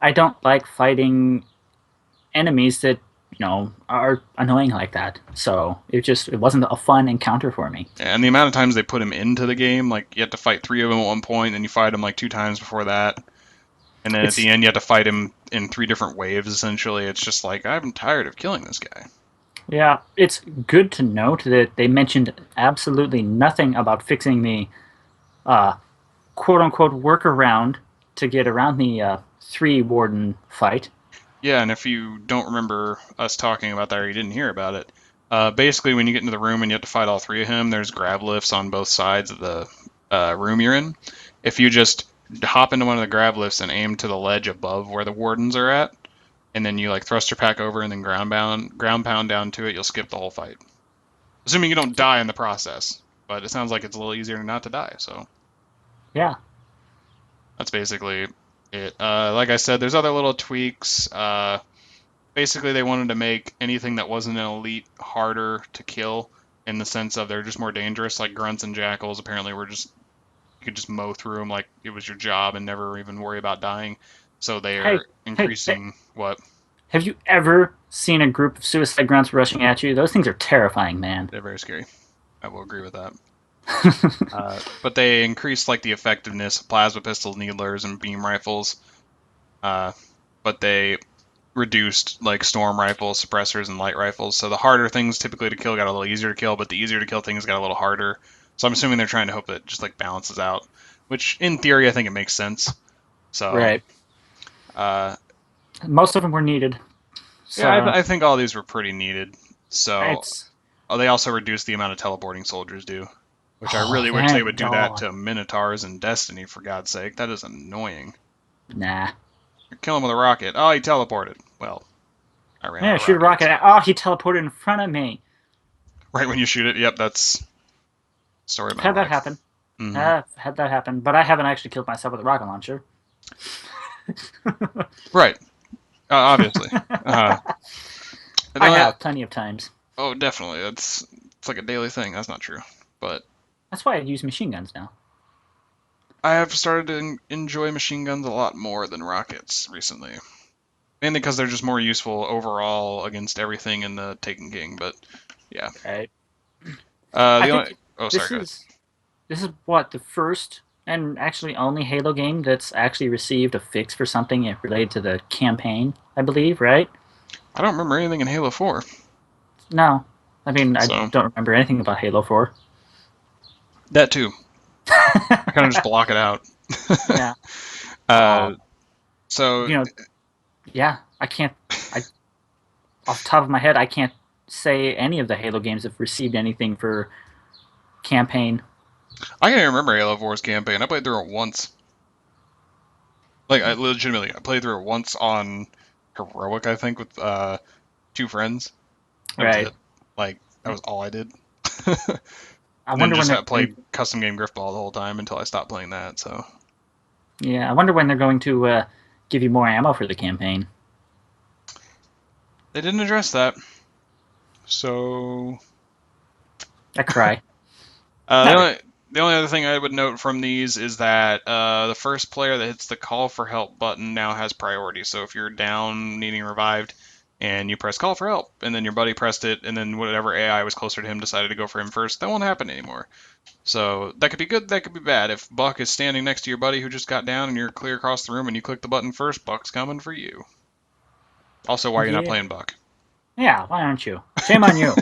Speaker 2: I don't like fighting enemies that are annoying like that. So it wasn't a fun encounter for me.
Speaker 1: and the amount of times they put him into the game, like you have to fight three of them at one point, and you fight him like two times before that, and then at the
Speaker 2: It's
Speaker 1: end you have to fight him in three different waves. Essentially, it's just like I'm tired of killing this guy.
Speaker 2: Yeah, it's good to note that they mentioned absolutely nothing about fixing the uh, quote unquote workaround to get around the three warden fight.
Speaker 1: Yeah, and if you don't remember us talking about that or you didn't hear about it, basically when you get into the room and you have to fight all three of him, there's grab lifts on both sides of the room you're in. If you just hop into one of the grab lifts and aim to the ledge above where the wardens are at, and then you like thrust your pack over and then ground pound down to it, you'll skip the whole fight. Assuming you don't die in the process. But it sounds like it's a little easier not to die, so
Speaker 2: Yeah,
Speaker 1: that's basically it. Like I said, there's other little tweaks. Basically, they wanted to make anything that wasn't an elite harder to kill in the sense of they're just more dangerous. Like grunts and jackals, apparently, were just you could just mow through them like it was your job and never even worry about dying. So they
Speaker 2: hey,
Speaker 1: are
Speaker 2: hey,
Speaker 1: increasing what
Speaker 2: have you ever seen a group of suicide grunts rushing at you? Those things are terrifying, man.
Speaker 1: they're very scary. I will agree with that. But they increased like the effectiveness of plasma pistols, needlers, and beam rifles. Uh, but they reduced like storm rifles, suppressors, and light rifles. So the harder things typically to kill got a little easier to kill, but the easier to kill things got a little harder. So I'm assuming they're trying to hope that it just like balances out, which in theory I think it makes sense. So
Speaker 2: Right.
Speaker 1: uh,
Speaker 2: Most of them were needed.
Speaker 1: yeah,
Speaker 2: So
Speaker 1: I think all these were pretty needed. So
Speaker 2: it's
Speaker 1: they also reduced the amount of teleporting soldiers do, which I
Speaker 2: oh
Speaker 1: really wish they
Speaker 2: thank
Speaker 1: would do that
Speaker 2: God.
Speaker 1: to Minotaurs in Destiny for God's sake. That is annoying.
Speaker 2: Nah.
Speaker 1: Kill him with a rocket. Oh, he teleported. Well, I ran out
Speaker 2: Yeah,
Speaker 1: of
Speaker 2: shoot a
Speaker 1: rockets.
Speaker 2: rocket. Oh, he teleported in front of me.
Speaker 1: Right when you shoot it. Yep, that's story of my
Speaker 2: Had that
Speaker 1: life.
Speaker 2: happen.
Speaker 1: hmm
Speaker 2: Had that happen. But I haven't actually killed myself with a rocket launcher.
Speaker 1: Right. Obviously. Uh, the
Speaker 2: I
Speaker 1: only,
Speaker 2: have plenty of times.
Speaker 1: oh, definitely. It's like a daily thing. That's not true. But
Speaker 2: That's why I use machine guns now.
Speaker 1: I have started to enjoy machine guns a lot more than rockets recently. Mainly because they're just more useful overall against everything in the Taken King. But yeah.
Speaker 2: Right. I
Speaker 1: The only.
Speaker 2: think
Speaker 1: Oh, sorry.
Speaker 2: this
Speaker 1: Go ahead.
Speaker 2: is this is what the first and actually only Halo game that's actually received a fix for something related to the campaign. I believe, right?
Speaker 1: I don't remember anything in Halo 4.
Speaker 2: No, I mean I
Speaker 1: So
Speaker 2: don't remember anything about Halo 4.
Speaker 1: that too. I kind of just block it out.
Speaker 2: Yeah.
Speaker 1: uh,
Speaker 2: Um,
Speaker 1: so
Speaker 2: you know, yeah, I can't. I off the top of my head, I can't say any of the Halo games have received anything for campaign.
Speaker 1: I can't even remember Halo 4's campaign. I played through it once. Like, I legitimately, I played through it once on heroic, I think, with two friends. That was
Speaker 2: Right.
Speaker 1: it. Like, that was all I did.
Speaker 2: I
Speaker 1: And then
Speaker 2: wonder when
Speaker 1: just
Speaker 2: they're
Speaker 1: played custom game Griffball the whole time until I stopped playing that. So
Speaker 2: yeah. I wonder when they're going to give you more ammo for the campaign.
Speaker 1: they didn't address that. So
Speaker 2: I cry.
Speaker 1: uh, the
Speaker 2: Not
Speaker 1: only
Speaker 2: really.
Speaker 1: the only other thing I would note from these is that the first player that hits the call for help button now has priority. So if you're down needing revived and you press call for help and then your buddy pressed it and then whatever AI was closer to him decided to go for him first, that won't happen anymore. So that could be good, that could be bad. If Buck is standing next to your buddy who just got down and you're clear across the room and you click the button first, Buck's coming for you. Also, why you're not
Speaker 2: Yeah.
Speaker 1: playing Buck.
Speaker 2: Yeah. Why aren't you? Shame on you.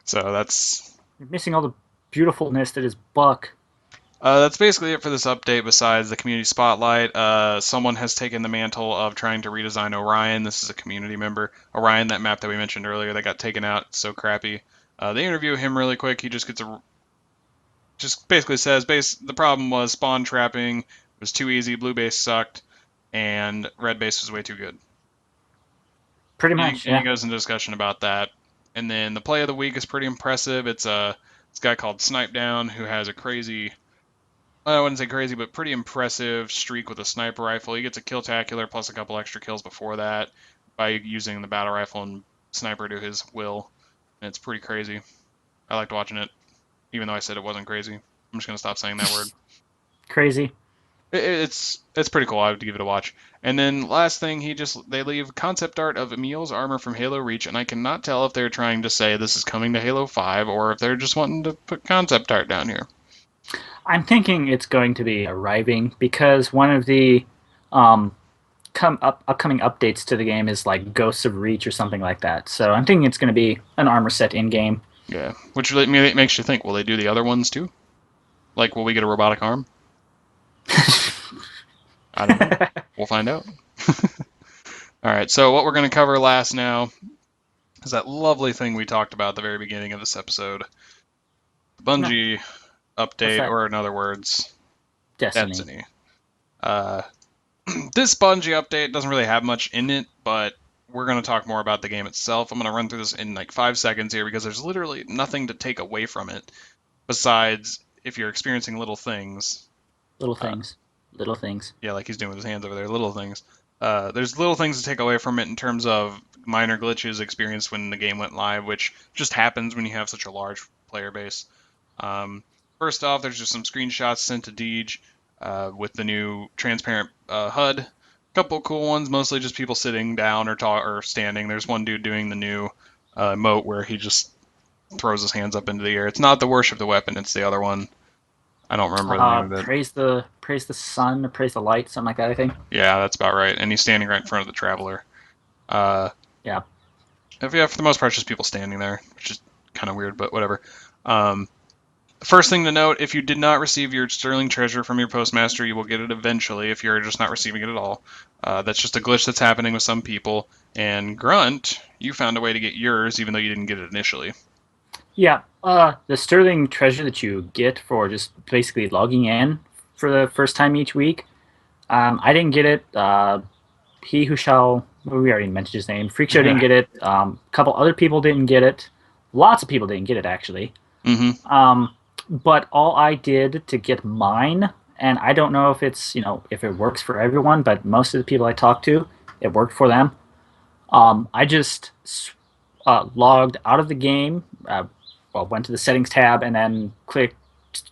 Speaker 1: So
Speaker 2: You're missing all the beautifulness that is Buck.
Speaker 1: that's basically it for this update. Besides the community spotlight, someone has taken the mantle of trying to redesign Orion. This is a community member. Orion, that map that we mentioned earlier, that got taken out. It's so crappy. They interview him really quick. He just gets a just basically says the problem was spawn trapping. was too easy. Blue base sucked, and red base was way too good.
Speaker 2: Pretty
Speaker 1: And
Speaker 2: much,
Speaker 1: he
Speaker 2: yeah.
Speaker 1: goes into discussion about that. And then the play of the week is pretty impressive. It's this guy called Snipe Down who has a crazy, I wouldn't say crazy, but pretty impressive streak with a sniper rifle. He gets a kill tacular plus a couple extra kills before that by using the battle rifle and sniper to his will. And it's pretty crazy. I liked watching it, even though I said it wasn't crazy. I'm just gonna stop saying that word.
Speaker 2: Crazy.
Speaker 1: It's pretty cool. I would give it a watch. And then last thing, they leave concept art of Emil's armor from Halo Reach, and I cannot tell if they're trying to say this is coming to Halo 5 or if they're just wanting to put concept art down here.
Speaker 2: I'm thinking it's going to be arriving because one of the um, upcoming updates to the game is like Ghosts of Reach or something like that. So I'm thinking it's going to be an armor set in game.
Speaker 1: Yeah, which makes you think, will they do the other ones too? Like, will we get a robotic arm? I don't know. We'll find out. All right, so what we're going to cover last now is that lovely thing we talked about at the very beginning of this episode, the
Speaker 2: No,
Speaker 1: Bungie
Speaker 2: what's
Speaker 1: update,
Speaker 2: that?
Speaker 1: or in other words,
Speaker 2: Destiny.
Speaker 1: Destiny. Uh, this Bungie update doesn't really have much in it, but we're going to talk more about the game itself. I'm going to run through this in like 5 seconds here because there's literally nothing to take away from it besides if you're experiencing little things.
Speaker 2: Little
Speaker 1: Uh,
Speaker 2: things. Little things.
Speaker 1: yeah, like he's doing with his hands over there, little things. There's little things to take away from it in terms of minor glitches experienced when the game went live, which just happens when you have such a large player base. Um, First off, there's just some screenshots sent to Deej with the new transparent HUD. A couple cool ones, mostly just people sitting down or standing. There's one dude doing the new emote where he just throws his hands up into the air. It's not the worship the weapon, it's the other one. I don't remember the name of it.
Speaker 2: Praise the sun, or praise the light, something like that. I think.
Speaker 1: Yeah, that's about right. And he's standing right in front of the traveler. Uh,
Speaker 2: Yeah.
Speaker 1: yeah, for the most part, it's just people standing there, which is kind of weird, but whatever. Um, First thing to note, if you did not receive your Sterling Treasure from your postmaster, you will get it eventually if you're just not receiving it at all. That's just a glitch that's happening with some people. And Grunt, you found a way to get yours even though you didn't get it initially.
Speaker 2: Yeah. The sterling treasure that you get for just basically logging in for the first time each week. I didn't get it. He who shall, well, we already mentioned his name. Freak Show didn't get it. A couple other people didn't get it. Lots of people didn't get it actually.
Speaker 1: Mm-hmm.
Speaker 2: But all I did to get mine, and I don't know if it's if it works for everyone, but most of the people I talked to, it worked for them. I just logged out of the game. Went to the settings tab and then clicked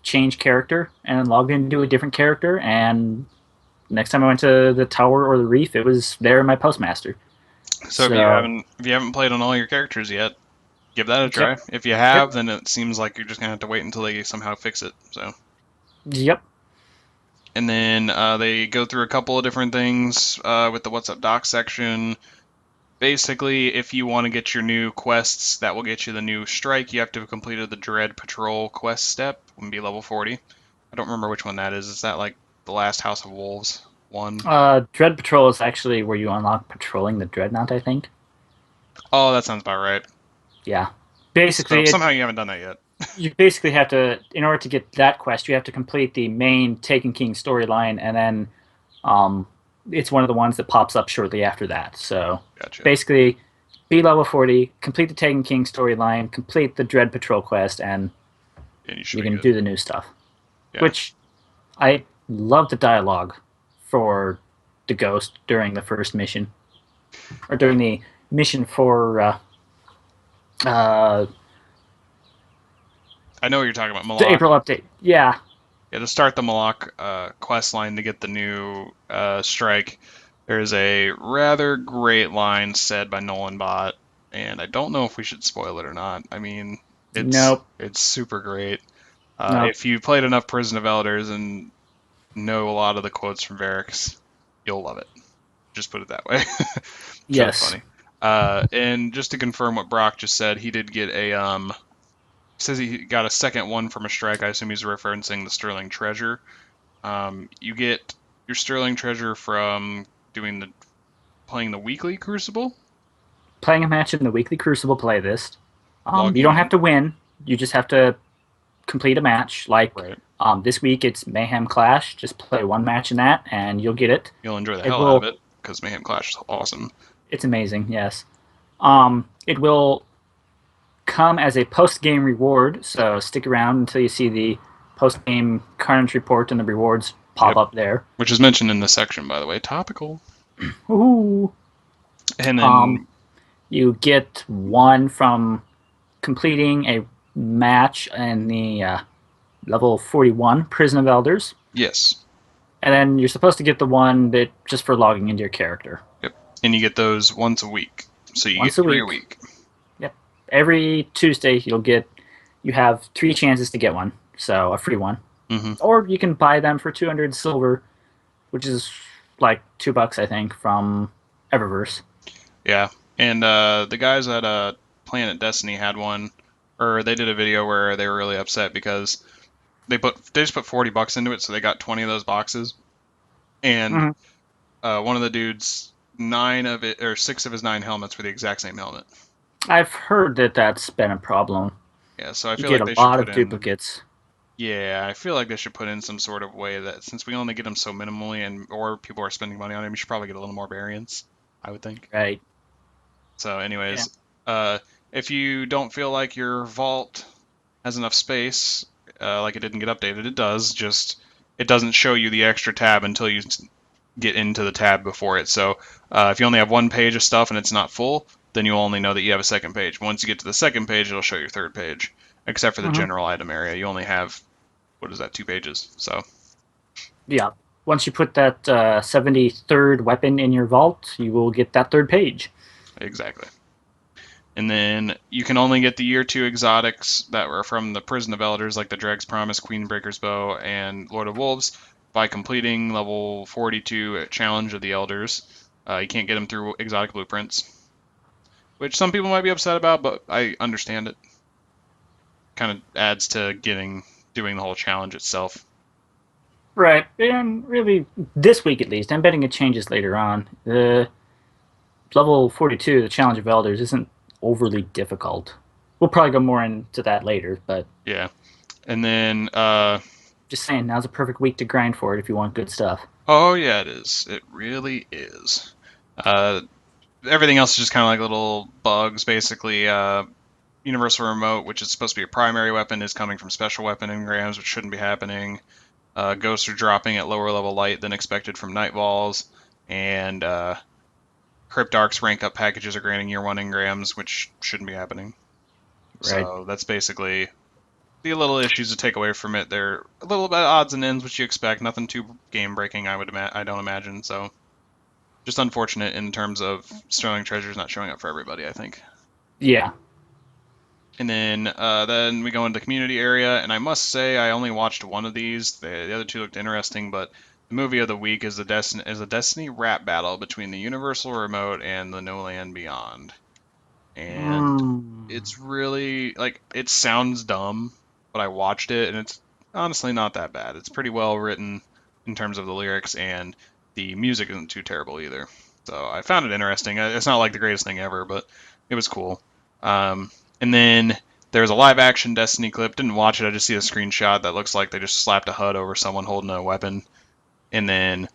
Speaker 2: change character and then logged into a different character. And next time I went to the tower or the reef, it was there in my postmaster.
Speaker 1: So
Speaker 2: So,
Speaker 1: if you haven't played on all your characters yet, give that a
Speaker 2: yep,
Speaker 1: try. If you
Speaker 2: yep,
Speaker 1: have, then it seems like you're just gonna have to wait until they somehow fix it. So,
Speaker 2: yep.
Speaker 1: and then they go through a couple of different things with the What's Up Doc section. Basically, if you want to get your new quests that will get you the new strike, you have to have completed the Dread Patrol quest step and be level 40. I don't remember which one that is. Is that like the last House of Wolves one?
Speaker 2: Dread Patrol is actually where you unlock patrolling the Dreadnought, I think.
Speaker 1: Oh, that sounds about right.
Speaker 2: Yeah.
Speaker 1: So
Speaker 2: Basically,
Speaker 1: somehow you haven't done that yet.
Speaker 2: you basically have to, in order to get that quest, you have to complete the main Taken King storyline, and then um, it's one of the ones that pops up shortly after that. So
Speaker 1: Gotcha.
Speaker 2: basically, be level 40, complete the Taken King storyline, complete the Dread Patrol quest, and
Speaker 1: And you should
Speaker 2: you
Speaker 1: be
Speaker 2: can
Speaker 1: good.
Speaker 2: do the new stuff.
Speaker 1: Yeah.
Speaker 2: Which I love the dialogue for the Ghost during the first mission, or during the mission for uh,
Speaker 1: I know what you're talking about,
Speaker 2: the
Speaker 1: Malak.
Speaker 2: April update. Yeah,
Speaker 1: Yeah, to start the Malak quest line to get the new strike, there's a rather great line said by Nolan Bot, and I don't know if we should spoil it or not. I mean,
Speaker 2: nope,
Speaker 1: it's super great.
Speaker 2: nope.
Speaker 1: If you played enough Prison of Elders and know a lot of the quotes from Varix, you'll love it. Just put it that way. It's really
Speaker 2: Yes,
Speaker 1: funny. And just to confirm what Brock just said, he did get a says he got a second one from a strike. I assume he's referencing the Sterling Treasure. You get your Sterling Treasure from doing the playing the weekly Crucible,
Speaker 2: playing a match in the weekly Crucible playlist. You
Speaker 1: logging
Speaker 2: don't have
Speaker 1: in.
Speaker 2: to win. You just have to complete a match. Like
Speaker 1: Right.
Speaker 2: This week it's Mayhem Clash. Just play one match in that, and you'll get it.
Speaker 1: You'll enjoy the
Speaker 2: It
Speaker 1: hell out of
Speaker 2: will.
Speaker 1: it because Mayhem Clash is awesome.
Speaker 2: It's amazing. Yes. It will come as a post-game reward. So stick around until you see the post-game Carnage report and the rewards pop
Speaker 1: Yep.
Speaker 2: up there.
Speaker 1: Which is mentioned in this section, by the way. Topical.
Speaker 2: Ooh.
Speaker 1: And
Speaker 2: Um,
Speaker 1: then,
Speaker 2: you get one from completing a match in the level 41 Prison of Elders,
Speaker 1: yes.
Speaker 2: and then you're supposed to get the one that just for logging into your character
Speaker 1: Yep. And you get those once a week. So you get
Speaker 2: once a
Speaker 1: three a
Speaker 2: week.
Speaker 1: week.
Speaker 2: Yep. Every Tuesday you have 3 chances to get one, so a free one,
Speaker 1: Hmm.
Speaker 2: or you can buy them for 200 silver, which is like $2 I think from Eververse.
Speaker 1: Yeah. And the guys at Planet Destiny had one, or they did a video where they were really upset because they just put $40 into it, so they got 20 of those boxes. And
Speaker 2: Mm-hmm.
Speaker 1: one of the dudes, nine of it or six of his nine helmets were the exact same helmet.
Speaker 2: I've heard that that's been a problem.
Speaker 1: Yeah, so I
Speaker 2: You
Speaker 1: feel
Speaker 2: get
Speaker 1: like
Speaker 2: a
Speaker 1: they should
Speaker 2: lot
Speaker 1: put
Speaker 2: of
Speaker 1: in.
Speaker 2: duplicates.
Speaker 1: Yeah, I feel like they should put in some sort of way that since we only get them so minimally and or people are spending money on them, you should probably get a little more variance, I would think.
Speaker 2: Right.
Speaker 1: So,
Speaker 2: Yeah.
Speaker 1: anyways, if you don't feel like your vault has enough space, like it didn't get updated, it does. Just it doesn't show you the extra tab until you get into the tab before it. So, if you only have one page of stuff and it's not full, then you'll only know that you have a second page. Once you get to the second page, it'll show your third page. Except for the
Speaker 2: Mm-hmm.
Speaker 1: general item area, you only have what is that, 2 pages? So
Speaker 2: Yeah. Once you put that 73rd weapon in your vault, you will get that third page.
Speaker 1: exactly. And then you can only get the year 2 exotics that were from the Prison of Elders, like the Dreg's Promise, Queenbreaker's Bow, and Lord of Wolves, by completing level 42 at Challenge of the Elders. You can't get them through exotic blueprints, which some people might be upset about, but I understand it. Kind of adds to doing the whole challenge itself.
Speaker 2: Right. And really, this week at least, I'm betting it changes later on. The level 42, the Challenge of Elders, isn't overly difficult. We'll probably go more into that later, but
Speaker 1: Yeah. And then,
Speaker 2: just saying, now's a perfect week to grind for it if you want good stuff.
Speaker 1: oh yeah, it is. It really is. Uh, Everything else is just kind of like little bugs, basically. Universal Remote, which is supposed to be a primary weapon, is coming from special weapon engrams, which shouldn't be happening. Ghosts are dropping at lower level light than expected from Nightballs, and Crypt Arcs rank up packages are granting year 1 engrams, which shouldn't be happening.
Speaker 2: Right.
Speaker 1: So that's basically the little issues to take away from it. They're a little bit odds and ends, which you expect. Nothing too game breaking, I don't imagine. So just unfortunate in terms of Sterling Treasures not showing up for everybody, I think.
Speaker 2: Yeah.
Speaker 1: And then we go into the community area, and I must say I only watched one of these. The other two looked interesting, but the movie of the week is the Destiny rap battle between the Universal Remote and the No Land Beyond. And
Speaker 2: Mm.
Speaker 1: it's really like it sounds dumb, but I watched it, and it's honestly not that bad. It's pretty well written in terms of the lyrics, and the music isn't too terrible either. So I found it interesting. It's not like the greatest thing ever, but it was cool. And then there's a live action Destiny clip. Didn't watch it. I just see a screenshot that looks like they just slapped a HUD over someone holding a weapon. And then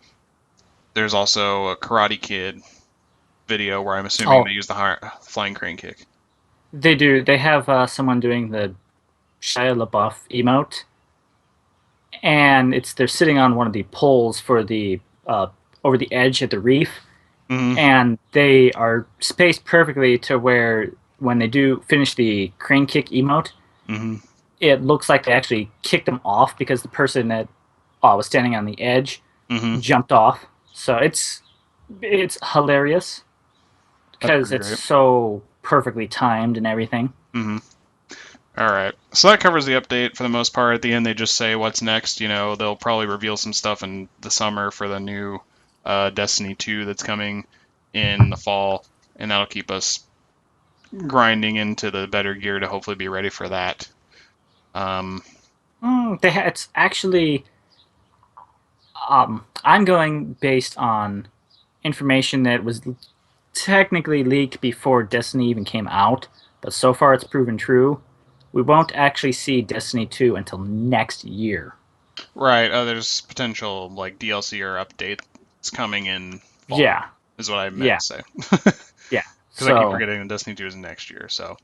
Speaker 1: there's also a Karate Kid video where I'm assuming
Speaker 2: Oh,
Speaker 1: they use the flying crane kick.
Speaker 2: they do. They have someone doing the Shia LaBeouf emote, and they're sitting on one of the poles for the over the edge at the reef,
Speaker 1: Hmm.
Speaker 2: and they are spaced perfectly to where when they do finish the crane kick emote,
Speaker 1: Hmm.
Speaker 2: it looks like they actually kicked them off because the person that was standing on the edge
Speaker 1: Hmm.
Speaker 2: jumped off. So it's hilarious
Speaker 1: That's
Speaker 2: because
Speaker 1: pretty
Speaker 2: it's
Speaker 1: great.
Speaker 2: so perfectly timed and everything.
Speaker 1: Hmm. All right. So that covers the update for the most part. At the end, they just say what's next. They'll probably reveal some stuff in the summer for the new Destiny 2 that's coming in the fall, and that'll keep us grinding into the better gear to hopefully be ready for that. Um,
Speaker 2: It's actually I'm going based on information that was technically leaked before Destiny even came out, but so far it's proven true. We won't actually see Destiny 2 until next year.
Speaker 1: Right. There's potential like DLC or updates coming in fall,
Speaker 2: Yeah,
Speaker 1: is what I meant
Speaker 2: yeah,
Speaker 1: to say.
Speaker 2: yeah.
Speaker 1: Because I keep
Speaker 2: So
Speaker 1: forgetting that Destiny 2 is next year. So,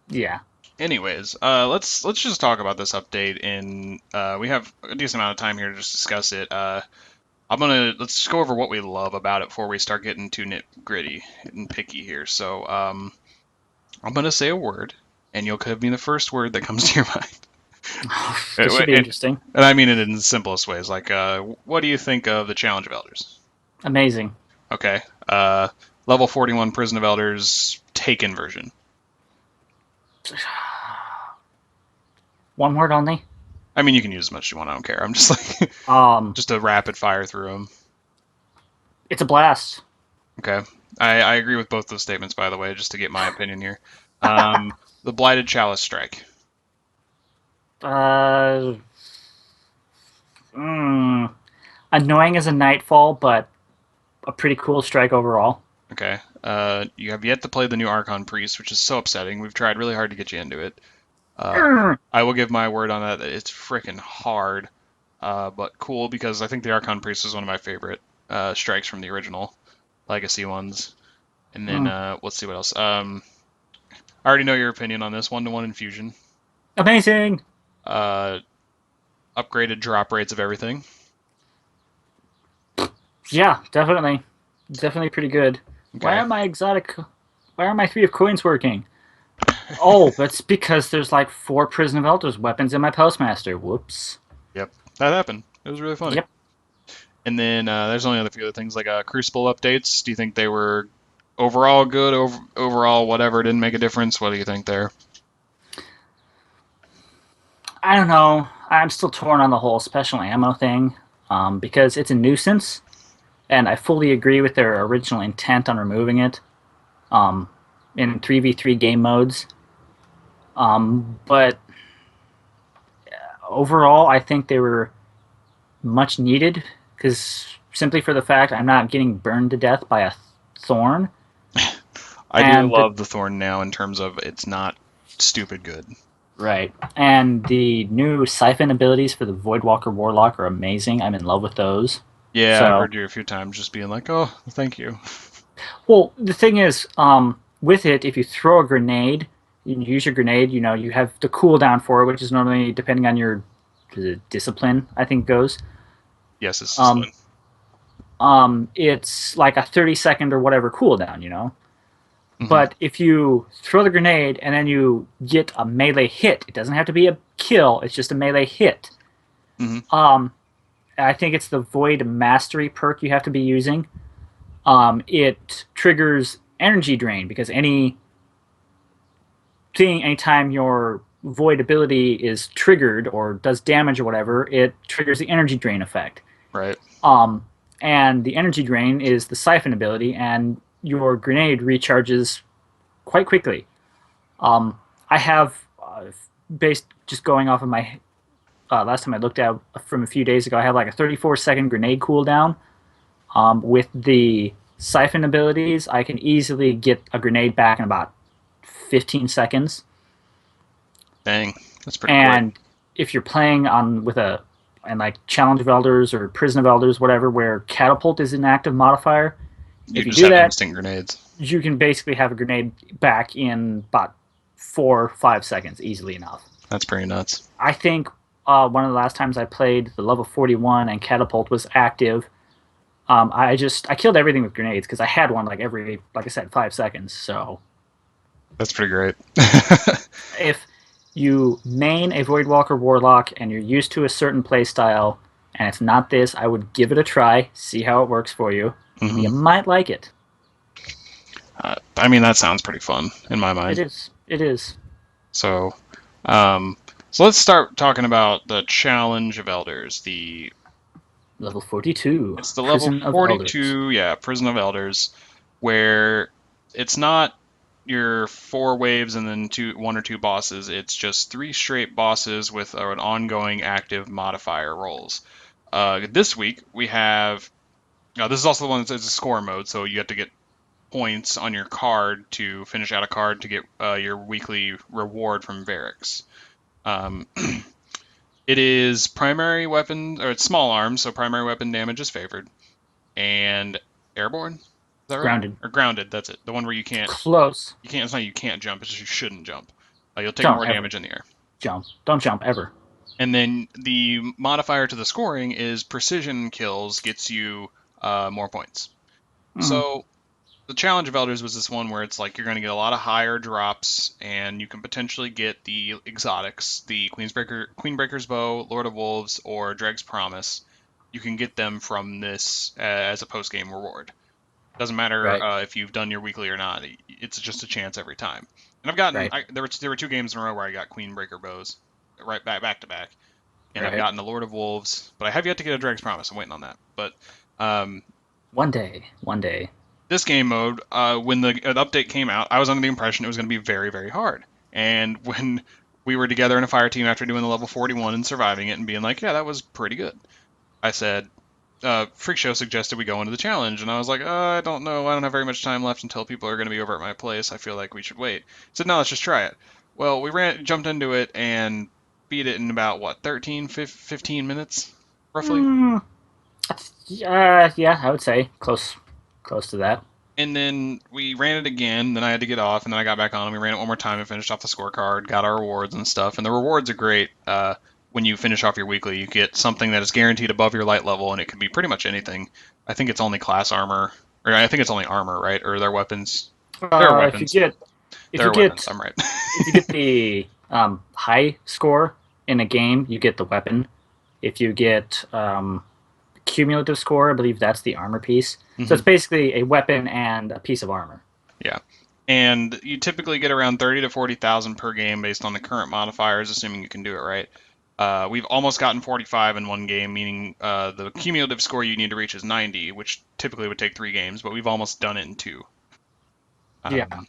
Speaker 2: yeah.
Speaker 1: anyways, let's just talk about this update. In we have a decent amount of time here to just discuss it. Let's just go over what we love about it before we start getting too nit gritty and picky here. So, I'm gonna say a word, and you'll give me the first word that comes to your mind.
Speaker 2: This should be
Speaker 1: And
Speaker 2: interesting.
Speaker 1: I mean it in the simplest ways. Like, what do you think of the Challenge of Elders?
Speaker 2: Amazing.
Speaker 1: Okay. Uh, level 41 Prison of Elders Taken version.
Speaker 2: One word only.
Speaker 1: I mean, you can use as much as you want. I don't care. I'm just like,
Speaker 2: Um,
Speaker 1: just a rapid fire through them.
Speaker 2: it's a blast.
Speaker 1: Okay. I agree with both those statements, by the way, just to get my opinion here. The Blighted Chalice Strike.
Speaker 2: Uh, mm, Annoying as a nightfall, but a pretty cool strike overall.
Speaker 1: Okay. You have yet to play the new Archon Priest, which is so upsetting. We've tried really hard to get you into it. Uh,
Speaker 2: Mm,
Speaker 1: I will give my word on that. It's freaking hard, but cool because I think the Archon Priest is one of my favorite strikes from the original Legacy ones. And then
Speaker 2: mm.
Speaker 1: let's see what else. I already know your opinion on this one-to-one infusion.
Speaker 2: Amazing.
Speaker 1: Uh, Upgraded drop rates of everything.
Speaker 2: Yeah, definitely, definitely pretty good. Why
Speaker 1: Okay.
Speaker 2: aren't my exotic? Why aren't my three of coins working? Oh, that's because there's like four Prison of Elders weapons in my Postmaster. Whoops.
Speaker 1: Yep, that happened. It was really funny.
Speaker 2: Yep.
Speaker 1: And then there's only a few other things like Crucible updates. Do you think they were overall good? Overall, whatever, didn't make a difference. What do you think there?
Speaker 2: I don't know. I'm still torn on the whole special ammo thing because it's a nuisance, and I fully agree with their original intent on removing it um, in 3v3 game modes. But overall, I think they were much needed because simply for the fact I'm not getting burned to death by a thorn,
Speaker 1: I do
Speaker 2: and the
Speaker 1: love the Thorn now in terms of it's not stupid good.
Speaker 2: right and the new siphon abilities for the Voidwalker Warlock are amazing. I'm in love with those.
Speaker 1: Yeah, I've
Speaker 2: So
Speaker 1: heard you a few times just being like, "Oh, thank you."
Speaker 2: well, the thing is, with it, if you throw a grenade, you use your grenade. You know, you have the cooldown for it, which is normally depending on your discipline. I think goes.
Speaker 1: Yes, it's just
Speaker 2: Um,
Speaker 1: fun.
Speaker 2: it's like a 30-second or whatever cooldown. You know,
Speaker 1: Hmm.
Speaker 2: but if you throw the grenade and then you get a melee hit, it doesn't have to be a kill. It's just a melee hit.
Speaker 1: Hmm.
Speaker 2: Um, I think it's the Void Mastery perk you have to be using. It triggers energy drain because anytime your void ability is triggered or does damage or whatever, it triggers the energy drain effect.
Speaker 1: Right.
Speaker 2: Um, and the energy drain is the siphon ability, and your grenade recharges quite quickly. I have, based just going off of my last time I looked at from a few days ago, I have like a 34-second grenade cooldown. With the siphon abilities, I can easily get a grenade back in about 15 seconds.
Speaker 1: Dang, that's pretty quick.
Speaker 2: And if you're playing on with a and like Challenge of Elders or Prison of Elders, whatever, where catapult is an active modifier,
Speaker 1: You
Speaker 2: if you
Speaker 1: just
Speaker 2: do
Speaker 1: have
Speaker 2: that,
Speaker 1: instant grenades.
Speaker 2: you can basically have a grenade back in about 4 or 5 seconds easily enough.
Speaker 1: That's pretty nuts.
Speaker 2: I think one of the last times I played the level 41 and catapult was active. I killed everything with grenades because I had one like every, like I said, 5 seconds. So
Speaker 1: That's pretty great.
Speaker 2: if you main a Voidwalker Warlock and you're used to a certain playstyle and it's not this, I would give it a try, see how it works for you.
Speaker 1: Hmm.
Speaker 2: You might like it.
Speaker 1: I mean, that sounds pretty fun in my
Speaker 2: It
Speaker 1: mind.
Speaker 2: is. It is.
Speaker 1: So, um, so let's start talking about the Challenge of Elders.
Speaker 2: Level 42,
Speaker 1: It's the level
Speaker 2: Prison of Elders.
Speaker 1: 42, yeah, Prison of Elders, where it's not your four waves and then one or two bosses. It's just three straight bosses with an ongoing active modifier rolls. This week we have. This is also the one that's a score mode, so you have to get points on your card to finish out a card to get your weekly reward from Varix. Um, It is primary weapon, or it's small arms, so primary weapon damage is favored, and airborne. Is that right?
Speaker 2: Grounded.
Speaker 1: Or grounded? That's it. The one where
Speaker 2: Close.
Speaker 1: you can't. It's not you can't jump. It's just you shouldn't jump. You'll take
Speaker 2: Don't
Speaker 1: more
Speaker 2: ever
Speaker 1: damage in the air.
Speaker 2: jump. Don't jump ever.
Speaker 1: And then the modifier to the scoring is precision kills gets you more points.
Speaker 2: Mm,
Speaker 1: So the challenge of elders was this one where it's like you're going to get a lot of higher drops, and you can potentially get the exotics, the Queenbreaker's Bow, Lord of Wolves, or Dreg's Promise. You can get them from this as a post game reward. Doesn't matter
Speaker 2: right.
Speaker 1: if you've done your weekly or not. It's just a chance every time. And I've gotten
Speaker 2: Right.
Speaker 1: there were 2 games in a row where I got Queenbreaker bows right back to back, and I've
Speaker 2: Right.
Speaker 1: gotten the Lord of Wolves, but I have yet to get a Dreg's Promise. I'm waiting on that. But um,
Speaker 2: One day. One day.
Speaker 1: this game mode, when the update came out, I was under the impression it was going to be very, very hard. And when we were together in a fire team after doing the level 41 and surviving it and being like, yeah, that was pretty good, I said, Freak Show suggested we go into the challenge. And I was like, I don't know. I don't have very much time left until people are going to be over at my place. I feel like we should wait. He said, no, let's just try it. Well, jumped into it and beat it in about, what, 13, 15 minutes, roughly?
Speaker 2: Mm, yeah, I would say close to that.
Speaker 1: And then we ran it again. Then I had to get off, and then I got back on, and we ran it one more time and finished off the scorecard. Got our rewards and stuff. And the rewards are great. When you finish off your weekly, you get something that is guaranteed above your light level, and it can be pretty much anything. I think it's only class armor, or I think it's only armor, right? Or their weapons. There are
Speaker 2: Uh, if you
Speaker 1: weapons.
Speaker 2: get if
Speaker 1: There
Speaker 2: you
Speaker 1: are weapons.
Speaker 2: get
Speaker 1: I'm right.
Speaker 2: if you get the high score in a game, you get the weapon. If you get cumulative score, I believe that's the armor piece. So
Speaker 1: hmm
Speaker 2: it's basically a weapon and a piece of armor.
Speaker 1: Yeah. And you typically get around 30 to 40,000 per game based on the current modifiers, assuming you can do it right. We've almost gotten 45 in one game, meaning the cumulative score you need to reach is 90, which typically would take 3 games, but we've almost done it in 2.
Speaker 2: Yeah.
Speaker 1: Um,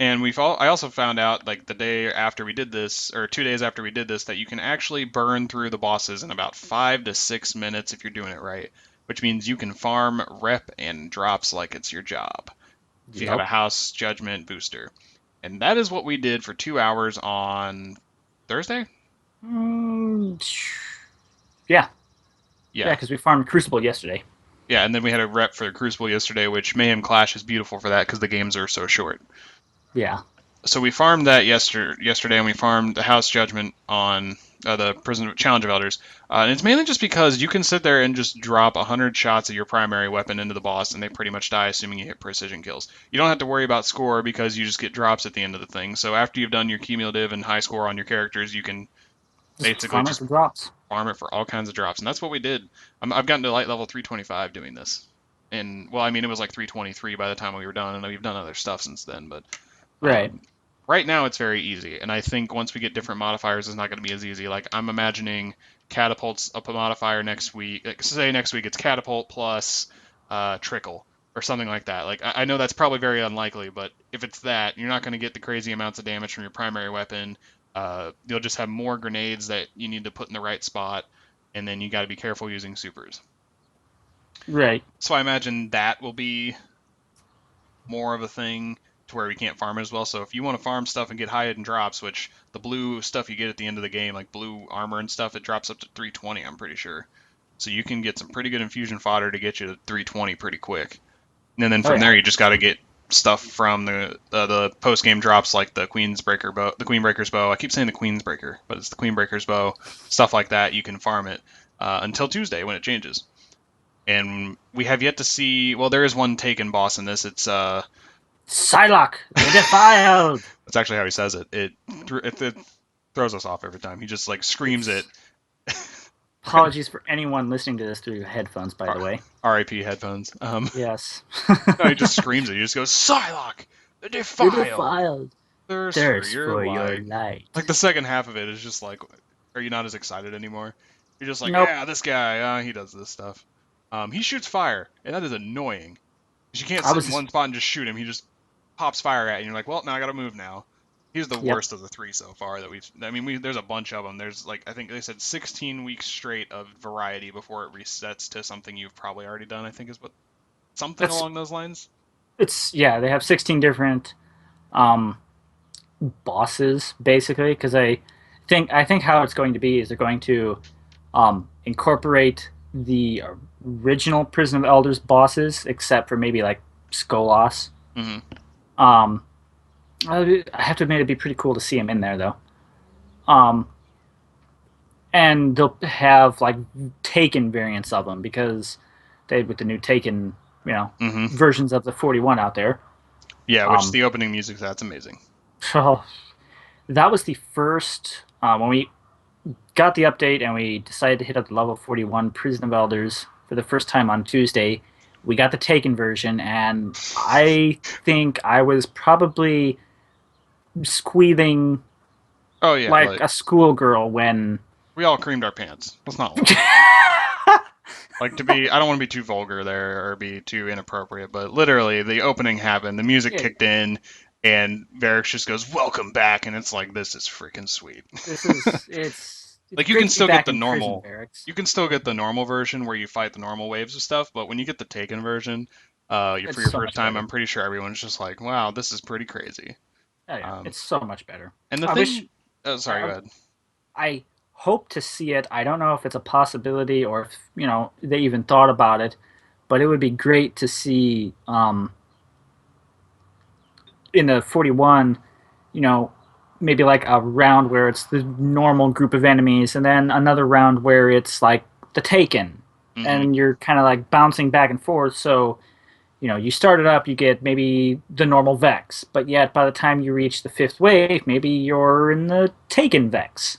Speaker 1: and I also found out like the day after we did this, or 2 days after we did this, that you can actually burn through the bosses in about 5 to 6 minutes if you're doing it right, which means you can farm rep and drops like it's your job if you have a
Speaker 2: Yep.
Speaker 1: house judgment booster. And that is what we did for 2 hours on Thursday.
Speaker 2: Mm, yeah. Yeah,
Speaker 1: Yeah,
Speaker 2: because we farmed Crucible yesterday.
Speaker 1: yeah, and then we had a rep for Crucible yesterday, which Mayhem Clash is beautiful for that because the games are so short.
Speaker 2: Yeah.
Speaker 1: So we farmed that yesterday, and we farmed the House Judgment on the Prison Challenge of Elders. And it's mainly just because you can sit there and just drop 100 shots of your primary weapon into the boss, and they pretty much die, assuming you hit precision kills. You don't have to worry about score because you just get drops at the end of the thing. So after you've done your cumulative and high score on your characters, you can
Speaker 2: Just
Speaker 1: basically
Speaker 2: farm it
Speaker 1: just
Speaker 2: for drops.
Speaker 1: farm it for all kinds of drops, and that's what we did. I've gotten to light level 325 doing this, and well, I mean it was like 323 by the time we were done, and we've done other stuff since then. But
Speaker 2: Right.
Speaker 1: um, right now it's very easy, and I think once we get different modifiers, it's not going to be as easy. Like I'm imagining catapults up a modifier next week. Like, say next week it's catapult plus trickle or something like that. Like I know that's probably very unlikely, but if it's that, you're not going to get the crazy amounts of damage from your primary weapon. You'll just have more grenades that you need to put in the right spot, and then you got to be careful using supers.
Speaker 2: Right.
Speaker 1: So I imagine that will be more of a thing to where we can't farm it as well. So if you want to farm stuff and get high hidden drops, which the blue stuff you get at the end of the game, like blue armor and stuff, it drops up to 320, I'm pretty sure. So you can get some pretty good infusion fodder to get you to 320 pretty quick. And then
Speaker 2: Oh
Speaker 1: from
Speaker 2: yeah.
Speaker 1: there you just got to get stuff from the post game drops like the Queenbreaker's bow. I keep saying the Queensbreaker, but it's the Queenbreaker's bow. Stuff like that you can farm it until Tuesday when it changes. And we have yet to see. Well, there is one taken boss in this.
Speaker 2: Psylocke, the defiled.
Speaker 1: That's actually how he says it. It throws us off every time. He just like screams it.
Speaker 2: It's apologies for anyone listening to this through headphones, by the way.
Speaker 1: R.I.P. headphones.
Speaker 2: Yes.
Speaker 1: No, he just screams it. He just goes, Psylocke, the
Speaker 2: the
Speaker 1: defiled,
Speaker 2: defiled.
Speaker 1: thirst for
Speaker 2: Thirst
Speaker 1: your
Speaker 2: for your
Speaker 1: light. Like
Speaker 2: light.
Speaker 1: the second half of it is just like, are you not as excited anymore? You're just like,
Speaker 2: Nope.
Speaker 1: yeah, this guy, he does this stuff. He shoots fire, and that is annoying. 'Cause you can't
Speaker 2: I
Speaker 1: sit in
Speaker 2: was.
Speaker 1: one spot and just shoot him. He just pops fire at you, and you're like, well, now I gotta move now. He's the
Speaker 2: Yep.
Speaker 1: worst of the 3 so far that we've. I mean, there's a bunch of them. There's like I think they said 16 weeks straight of variety before it resets to something you've probably already done. I think is what something
Speaker 2: That's.
Speaker 1: along those lines.
Speaker 2: It's yeah. They have 16 different um bosses basically because I think how it's going to be is they're going to incorporate the original Prison of Elders bosses, except for maybe like Skolas.
Speaker 1: Hmm.
Speaker 2: Um, I have to admit, it'd be pretty cool to see him in there, though. Um, and they'll have like Taken variants of them because they with the new Taken, you know,
Speaker 1: Hmm.
Speaker 2: versions of the 41 out there.
Speaker 1: Yeah, which
Speaker 2: Um,
Speaker 1: the opening music, that's amazing.
Speaker 2: so that was the first when we got the update and we decided to hit up the level 41 Prison of Elders for the first time on Tuesday. We got the Taken version, and I think I was probably squealing
Speaker 1: Oh yeah,
Speaker 2: like
Speaker 1: like
Speaker 2: a schoolgirl when.
Speaker 1: we all creamed our pants. Let's not lie. Like to be, I don't want to be too vulgar there or be too inappropriate, but literally the opening happened, the music
Speaker 2: Yeah,
Speaker 1: kicked in, and Varric just goes, "Welcome back," and it's like this is freaking sweet.
Speaker 2: this is it's
Speaker 1: Like you
Speaker 2: great
Speaker 1: can
Speaker 2: to be
Speaker 1: still get
Speaker 2: back
Speaker 1: the
Speaker 2: in prison
Speaker 1: normal,
Speaker 2: barracks.
Speaker 1: you can still get the normal version where you fight the normal waves of stuff, but when you get the Taken version,
Speaker 2: It's
Speaker 1: for your
Speaker 2: so
Speaker 1: first
Speaker 2: much
Speaker 1: time,
Speaker 2: better.
Speaker 1: I'm pretty sure everyone's just like, "Wow, this is pretty crazy."
Speaker 2: Oh yeah,
Speaker 1: Um,
Speaker 2: it's so much better.
Speaker 1: and the
Speaker 2: I wish
Speaker 1: thing, oh, sorry, go
Speaker 2: I,
Speaker 1: ahead.
Speaker 2: I hope to see it. I don't know if it's a possibility or if they even thought about it, but it would be great to see in the 41, you know, maybe like a round where it's the normal group of enemies, and then another round where it's like the Taken,
Speaker 1: Hmm.
Speaker 2: and you're kind of like bouncing back and forth. So you start it up, you get maybe the normal Vex, but yet by the time you reach the fifth wave, maybe you're in the Taken Vex.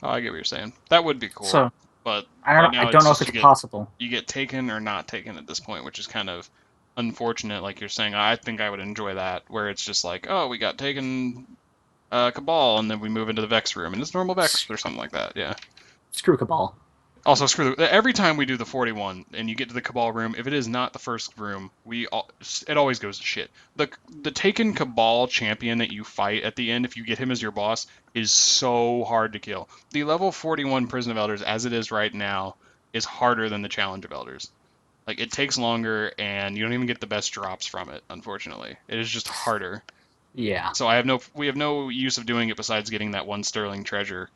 Speaker 1: Oh, I get what you're saying. That would be cool,
Speaker 2: So
Speaker 1: but
Speaker 2: I don't
Speaker 1: right
Speaker 2: know. I
Speaker 1: now
Speaker 2: don't
Speaker 1: it's
Speaker 2: know if
Speaker 1: just
Speaker 2: it's possible.
Speaker 1: you get taken or not taken at this point, which is kind of unfortunate. Like you're saying, I think I would enjoy that, where it's just like, oh, we got taken Cabal, and then we move into the Vex room, and it's normal Vex or something like that. Yeah.
Speaker 2: Screw Cabal.
Speaker 1: Also, every time we do the 41 and you get to the Cabal room, if it is not the first room, it always goes to shit. The taken Cabal champion that you fight at the end, if you get him as your boss, is so hard to kill. The level 41 Prison of Elders, as it is right now, is harder than the Challenge of Elders. Like it takes longer, and you don't even get the best drops from it. Unfortunately, it is just harder.
Speaker 2: Yeah.
Speaker 1: So we have no use of doing it besides getting that one sterling treasure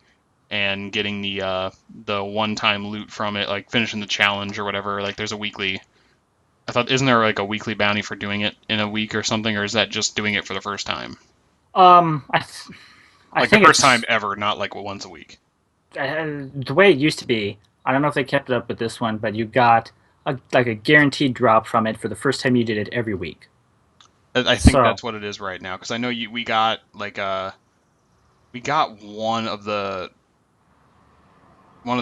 Speaker 1: and getting the one time loot from it, like finishing the challenge or whatever. Like there's a weekly. I thought, isn't there like a weekly bounty for doing it in a week or something, or is that just doing it for the first time?
Speaker 2: I
Speaker 1: Like the
Speaker 2: think
Speaker 1: first time
Speaker 2: it's
Speaker 1: ever, not like once a week.
Speaker 2: the way it used to be. I don't know if they kept it up with this one, but you got like a guaranteed drop from it for the first time you did it every week.
Speaker 1: I think
Speaker 2: So
Speaker 1: that's what it is right now because I know we got like we got one of the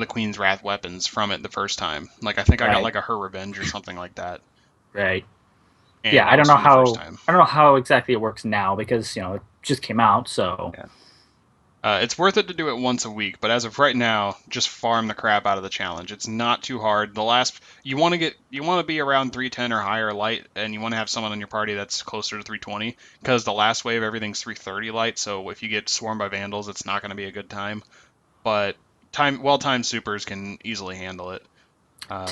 Speaker 1: Queen's Wrath weapons from it the first time. Like I think I got
Speaker 2: right,
Speaker 1: like a her revenge or something like that,
Speaker 2: right.
Speaker 1: and
Speaker 2: Yeah,
Speaker 1: that was from the first time.
Speaker 2: I don't know how exactly it works now because it just came out. So
Speaker 1: Yeah. It's worth it to do it once a week, but as of right now, just farm the crap out of the challenge. It's not too hard. You want to be around 310 or higher light, and you want to have someone in your party that's closer to 320 because the last wave everything's 330 light. So if you get swarmed by vandals, it's not going to be a good time. But well-timed supers can easily handle it. Um,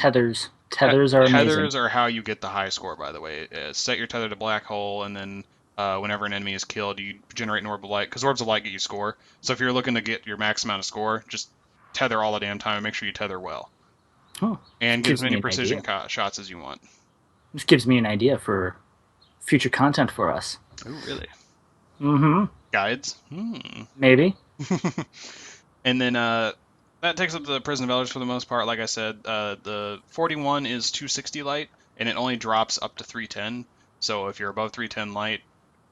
Speaker 2: tethers are amazing.
Speaker 1: Tethers are how you get the high score, by the way. Set your tether to black hole, and then whenever an enemy is killed, you generate an orb of light, because orbs of light get you score. So if you're looking to get your max amount of score, just tether all the damn time and make sure you tether well.
Speaker 2: Oh,
Speaker 1: And get as
Speaker 2: gives me
Speaker 1: many
Speaker 2: an idea.
Speaker 1: precision shots as you want.
Speaker 2: This gives me an idea for future content for us.
Speaker 1: Oh, really?
Speaker 2: Mm-hmm.
Speaker 1: Guides? Hmm.
Speaker 2: Maybe.
Speaker 1: And then that takes up the Prison of Elders for the most part. Like I said, the 41 is 260 light, and it only drops up to 310. So if you're above 310 light,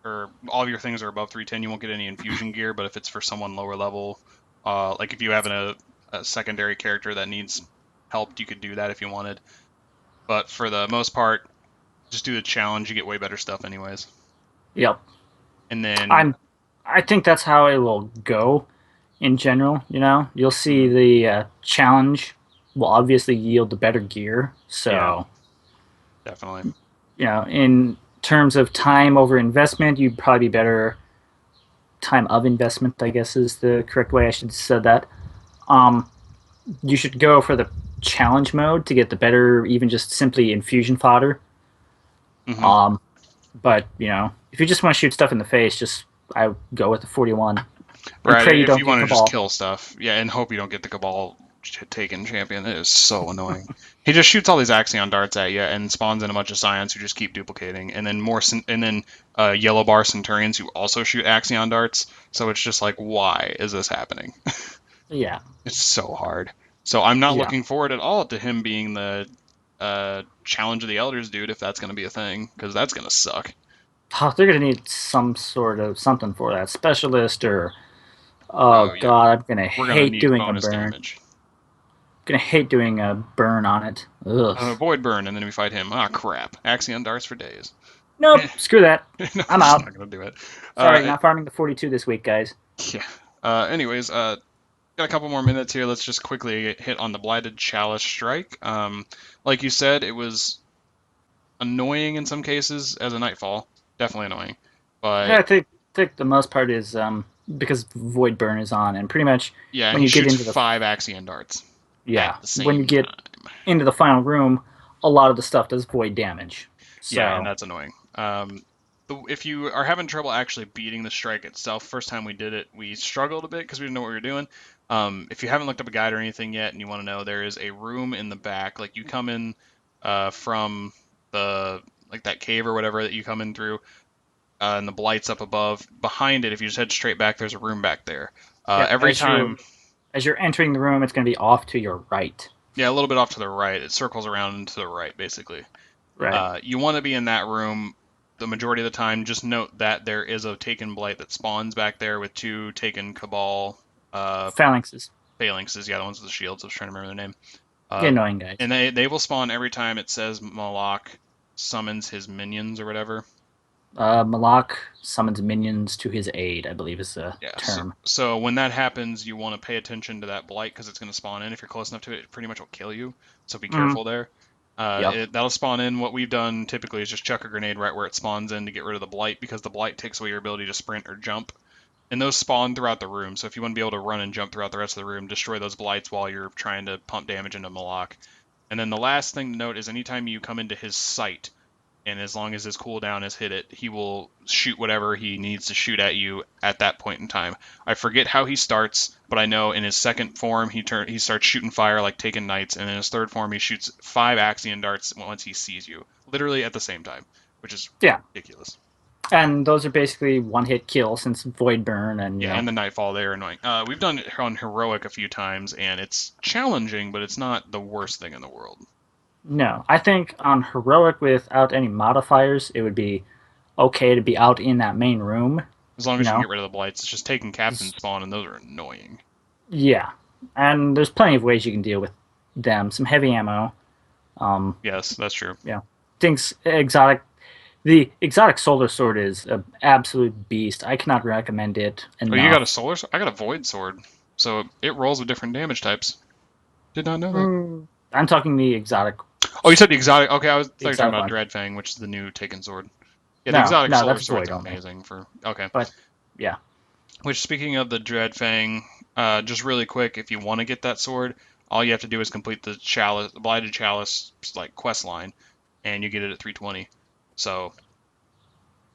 Speaker 1: or all of your things are above 310, you won't get any infusion gear. But if it's for someone lower level, like if you have a secondary character that needs help, you could do that if you wanted. But for the most part, just do the challenge. You get way better stuff anyways.
Speaker 2: Yep.
Speaker 1: And then,
Speaker 2: I'm. I think that's how it will go in general. You'll see
Speaker 1: mhm,
Speaker 2: the challenge will obviously yield the better gear.
Speaker 1: yeah,
Speaker 2: So
Speaker 1: definitely.
Speaker 2: in terms of time over investment, you'd probably be better time of investment. I guess is the correct way I should have said that. Um, you should go for the challenge mode to get the better, even just simply infusion fodder.
Speaker 1: Hmm.
Speaker 2: Um, but if you just want to shoot stuff in the face, just I go with the 41. and
Speaker 1: Right,
Speaker 2: pray you
Speaker 1: if
Speaker 2: don't
Speaker 1: you
Speaker 2: get
Speaker 1: want to just
Speaker 2: Cabal.
Speaker 1: kill stuff, yeah, and hope you don't get the Cabal taken champion. It is so annoying. He just shoots all these Axion darts at you and spawns in a bunch of Scions who just keep duplicating, and then yellow bar Centurions who also shoot Axion darts. So it's just like, why is this happening?
Speaker 2: Yeah,
Speaker 1: It's so hard. So I'm not
Speaker 2: yeah.
Speaker 1: looking forward at all to him being the Challenge of the Elders dude if that's going to be a thing, because that's going to suck.
Speaker 2: Oh, they're gonna need some sort of something for that specialist or
Speaker 1: Oh
Speaker 2: oh
Speaker 1: yeah,
Speaker 2: god, I'm gonna
Speaker 1: we're going to
Speaker 2: hate
Speaker 1: need
Speaker 2: doing a
Speaker 1: bonus
Speaker 2: burn.
Speaker 1: damage.
Speaker 2: Gonna hate doing a burn on it. Ugh.
Speaker 1: Avoid burn, and then we fight him. Ah, crap. Axion darts for days.
Speaker 2: Nope, screw that.
Speaker 1: No, I'm
Speaker 2: I'm
Speaker 1: just
Speaker 2: out.
Speaker 1: not going to do it.
Speaker 2: Sorry,
Speaker 1: It
Speaker 2: not farming the 42 this week, guys.
Speaker 1: yeah. Anyways, got a couple more minutes here. Let's just quickly hit on the Blighted Chalice Strike. Like you said, it was annoying in some cases as a Nightfall. Definitely annoying.
Speaker 2: Yeah,
Speaker 1: But
Speaker 2: I think the most part is because Void Burn is on, and pretty much
Speaker 1: yeah,
Speaker 2: when
Speaker 1: he
Speaker 2: you get
Speaker 1: shoots
Speaker 2: into the
Speaker 1: five Axion darts at
Speaker 2: yeah
Speaker 1: the
Speaker 2: when you
Speaker 1: same
Speaker 2: get
Speaker 1: time.
Speaker 2: into the final room, a lot of the stuff does void damage.
Speaker 1: Yeah, and
Speaker 2: So
Speaker 1: that's annoying. If you are having trouble actually beating the strike itself, first time we did it, we struggled a bit because we didn't know what we were doing. If you haven't looked up a guide or anything yet, and you want to know, there is a room in the back. Like you come in from the like that cave or whatever that you come in through, and the blight's up above. Behind it, if you just head straight back, there's a room back there.
Speaker 2: yep,
Speaker 1: Every time,
Speaker 2: as you're entering the room, it's going to be off to your right.
Speaker 1: yeah, a little bit off to the right. It circles around and to the right, basically.
Speaker 2: Right.
Speaker 1: You want to be in that room the majority of the time. Just note that there is a Taken Blight that spawns back there with two Taken Cabal
Speaker 2: Phalanxes.
Speaker 1: phalanxes. Yeah, the ones with the shields. I was trying to remember their name.
Speaker 2: The
Speaker 1: Uh,
Speaker 2: annoying guys.
Speaker 1: and they will spawn every time it says Malak summons his minions or whatever.
Speaker 2: Malak summons minions to his aid, I believe is the
Speaker 1: Yeah. So,
Speaker 2: term.
Speaker 1: so when that happens, you want to pay attention to that blight because it's going to spawn in. If you're close enough to it, it pretty much will kill you. So be
Speaker 2: Mm,
Speaker 1: careful there.
Speaker 2: yep.
Speaker 1: That'll spawn in. What we've done typically is just chuck a grenade right where it spawns in to get rid of the blight because the blight takes away your ability to sprint or jump. And those spawn throughout the room. So if you want to be able to run and jump throughout the rest of the room, destroy those blights while you're trying to pump damage into Malak. And then the last thing to note is anytime you come into his sight, and as long as his cooldown has hit it, he will shoot whatever he needs to shoot at you at that point in time. I forget how he starts, but I know in his second form he starts shooting fire like taking knights, and in his third form he shoots five Axion darts once he sees you, literally at the same time, which is
Speaker 2: Yeah.
Speaker 1: ridiculous.
Speaker 2: And those are basically one hit kill since Void Burn and
Speaker 1: Yeah, and the Nightfall they're annoying. We've done it on heroic a few times, and it's challenging, but it's not the worst thing in the world.
Speaker 2: no. I think on heroic without any modifiers, it would be okay to be out in that main room.
Speaker 1: As long
Speaker 2: You
Speaker 1: as you can
Speaker 2: know,
Speaker 1: get rid of the blights, it's just taking captain spawn, and those are annoying.
Speaker 2: yeah. And there's plenty of ways you can deal with them. Some heavy ammo.
Speaker 1: Yes, that's true.
Speaker 2: Yeah. Things exotic. The exotic solar sword is an absolute beast. I cannot recommend it
Speaker 1: Oh, you got a
Speaker 2: enough.
Speaker 1: solar sword? I got a void sword. So it rolls with different damage types. Did not know that.
Speaker 2: I'm talking the exotic.
Speaker 1: Oh, you said the exotic. Okay, I thought
Speaker 2: The
Speaker 1: you were talking
Speaker 2: exotic
Speaker 1: about
Speaker 2: one.
Speaker 1: Dreadfang, which is the new Taken sword. Yeah, the
Speaker 2: No,
Speaker 1: exotic
Speaker 2: no,
Speaker 1: solar
Speaker 2: that's
Speaker 1: sword's
Speaker 2: void only.
Speaker 1: amazing for. Okay.
Speaker 2: But yeah,
Speaker 1: Which, speaking of the Dreadfang, just really quick, if you want to get that sword, all you have to do is complete the Chalice, Blighted Chalice like quest line, and you get it at 320. So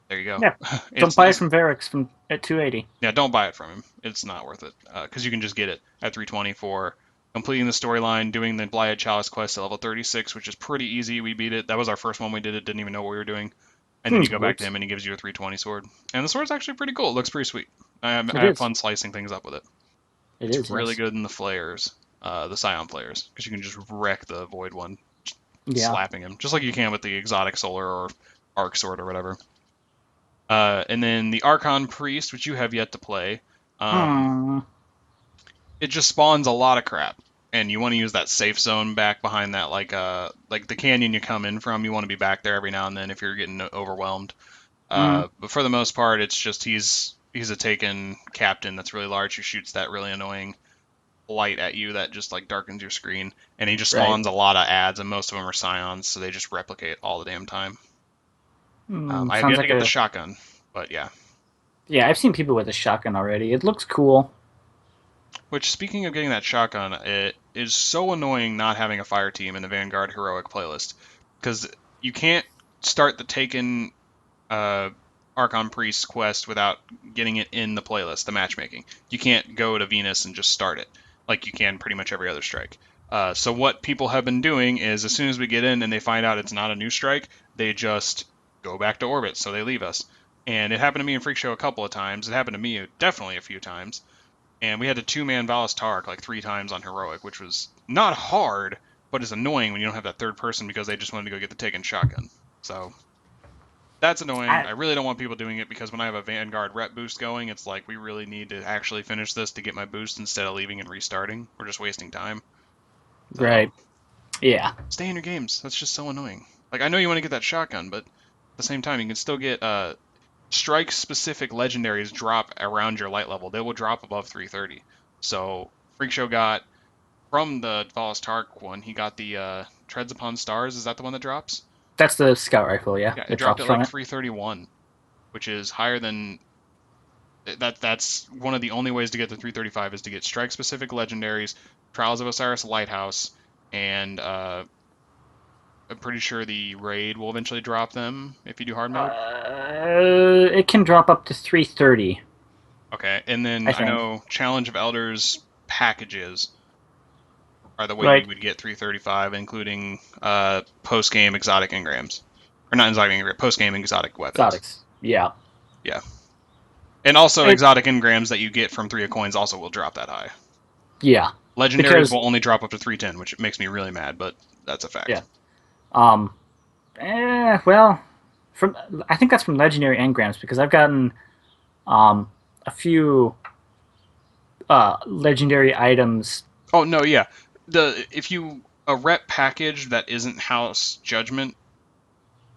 Speaker 1: there you go.
Speaker 2: yeah. Don't buy it from Varix from at 280.
Speaker 1: Yeah, don't buy it from him. It's not worth it because you can just get it at 320 for completing the storyline, doing the Blighted Chalice quest at level 36, which is pretty easy. We beat it. That was our first one we did it. Didn't even know what we were doing. And then you go back to
Speaker 2: Whoops.
Speaker 1: him and he gives you a 320 sword. And the sword's actually pretty cool. It looks pretty sweet. I
Speaker 2: It
Speaker 1: have
Speaker 2: is.
Speaker 1: fun slicing things up with it.
Speaker 2: It
Speaker 1: It's
Speaker 2: is.
Speaker 1: really
Speaker 2: Yes.
Speaker 1: good in the flares, the Scion flares, because you can just wreck the Void one,
Speaker 2: Yeah.
Speaker 1: slapping him, just like you can with the exotic solar or arc sword or whatever. And then the Archon Priest, which you have yet to play. Um,
Speaker 2: Hmm.
Speaker 1: it just spawns a lot of crap, and you want to use that safe zone back behind that, like the canyon you come in from. You want to be back there every now and then if you're getting overwhelmed.
Speaker 2: Hmm.
Speaker 1: But for the most part, it's just he's a taken captain that's really large who shoots that really annoying light at you that just like darkens your screen, and he just
Speaker 2: Right.
Speaker 1: spawns a lot of ads, and most of them are scions, so they just replicate all the damn time. I have
Speaker 2: Sounds
Speaker 1: yet to
Speaker 2: like
Speaker 1: get the
Speaker 2: a.
Speaker 1: shotgun, but yeah.
Speaker 2: Yeah, I've seen people with a shotgun already. It looks cool.
Speaker 1: Which, speaking of getting that shotgun, it is so annoying not having a fire team in the Vanguard heroic playlist because you can't start the Taken uh, Archon Priest quest without getting it in the playlist, the matchmaking. You can't go to Venus and just start it like you can pretty much every other strike. So what people have been doing is as soon as we get in and they find out it's not a new strike, they just go back to orbit, so they leave us. And it happened to me in Freak Show a couple of times. It happened to me definitely a few times. And we had to two-man Valis Tark like 3 times on Heroic, which was not hard, but it's annoying when you don't have that third person because they just wanted to go get the taken shotgun. So that's annoying.
Speaker 2: I,
Speaker 1: I really don't want people doing it because when I have a Vanguard rep boost going, it's like we really need to actually finish this to get my boost instead of leaving and restarting. We're just wasting time. So
Speaker 2: right. Yeah.
Speaker 1: stay in your games. That's just so annoying. Like I know you want to get that shotgun, but at the same time you can still get strike specific legendaries drop around your light level. They will drop above 330. So Freak Show got from the Valis Tark one, he got the Treads Upon Stars. Is that the one that drops?
Speaker 2: That's the scout rifle, yeah.
Speaker 1: Yeah, it
Speaker 2: It
Speaker 1: dropped
Speaker 2: drops
Speaker 1: at
Speaker 2: from
Speaker 1: like
Speaker 2: it.
Speaker 1: 331, which is higher than that's one of the only ways to get to 335 is to get strike specific legendaries, Trials of Osiris Lighthouse, and I'm pretty sure the raid will eventually drop them if you do hard mode.
Speaker 2: It can drop up to 330,
Speaker 1: Okay, and then
Speaker 2: I
Speaker 1: I
Speaker 2: think.
Speaker 1: know Challenge of Elders packages are the way you
Speaker 2: Right.
Speaker 1: would get 335, including post game exotic engrams, or not exotic engrams, post game exotic weapons.
Speaker 2: Exotics. Yeah.
Speaker 1: Yeah, and also
Speaker 2: It,
Speaker 1: exotic engrams that you get from 3 of coins also will drop that high.
Speaker 2: yeah.
Speaker 1: Legendaries
Speaker 2: Because,
Speaker 1: will only drop up to 310, which makes me really mad, but that's a fact.
Speaker 2: yeah. Um, well, from I think that's from legendary engrams because I've gotten um, a few legendary items.
Speaker 1: Oh no, yeah. The if you a rep package that isn't House Judgment,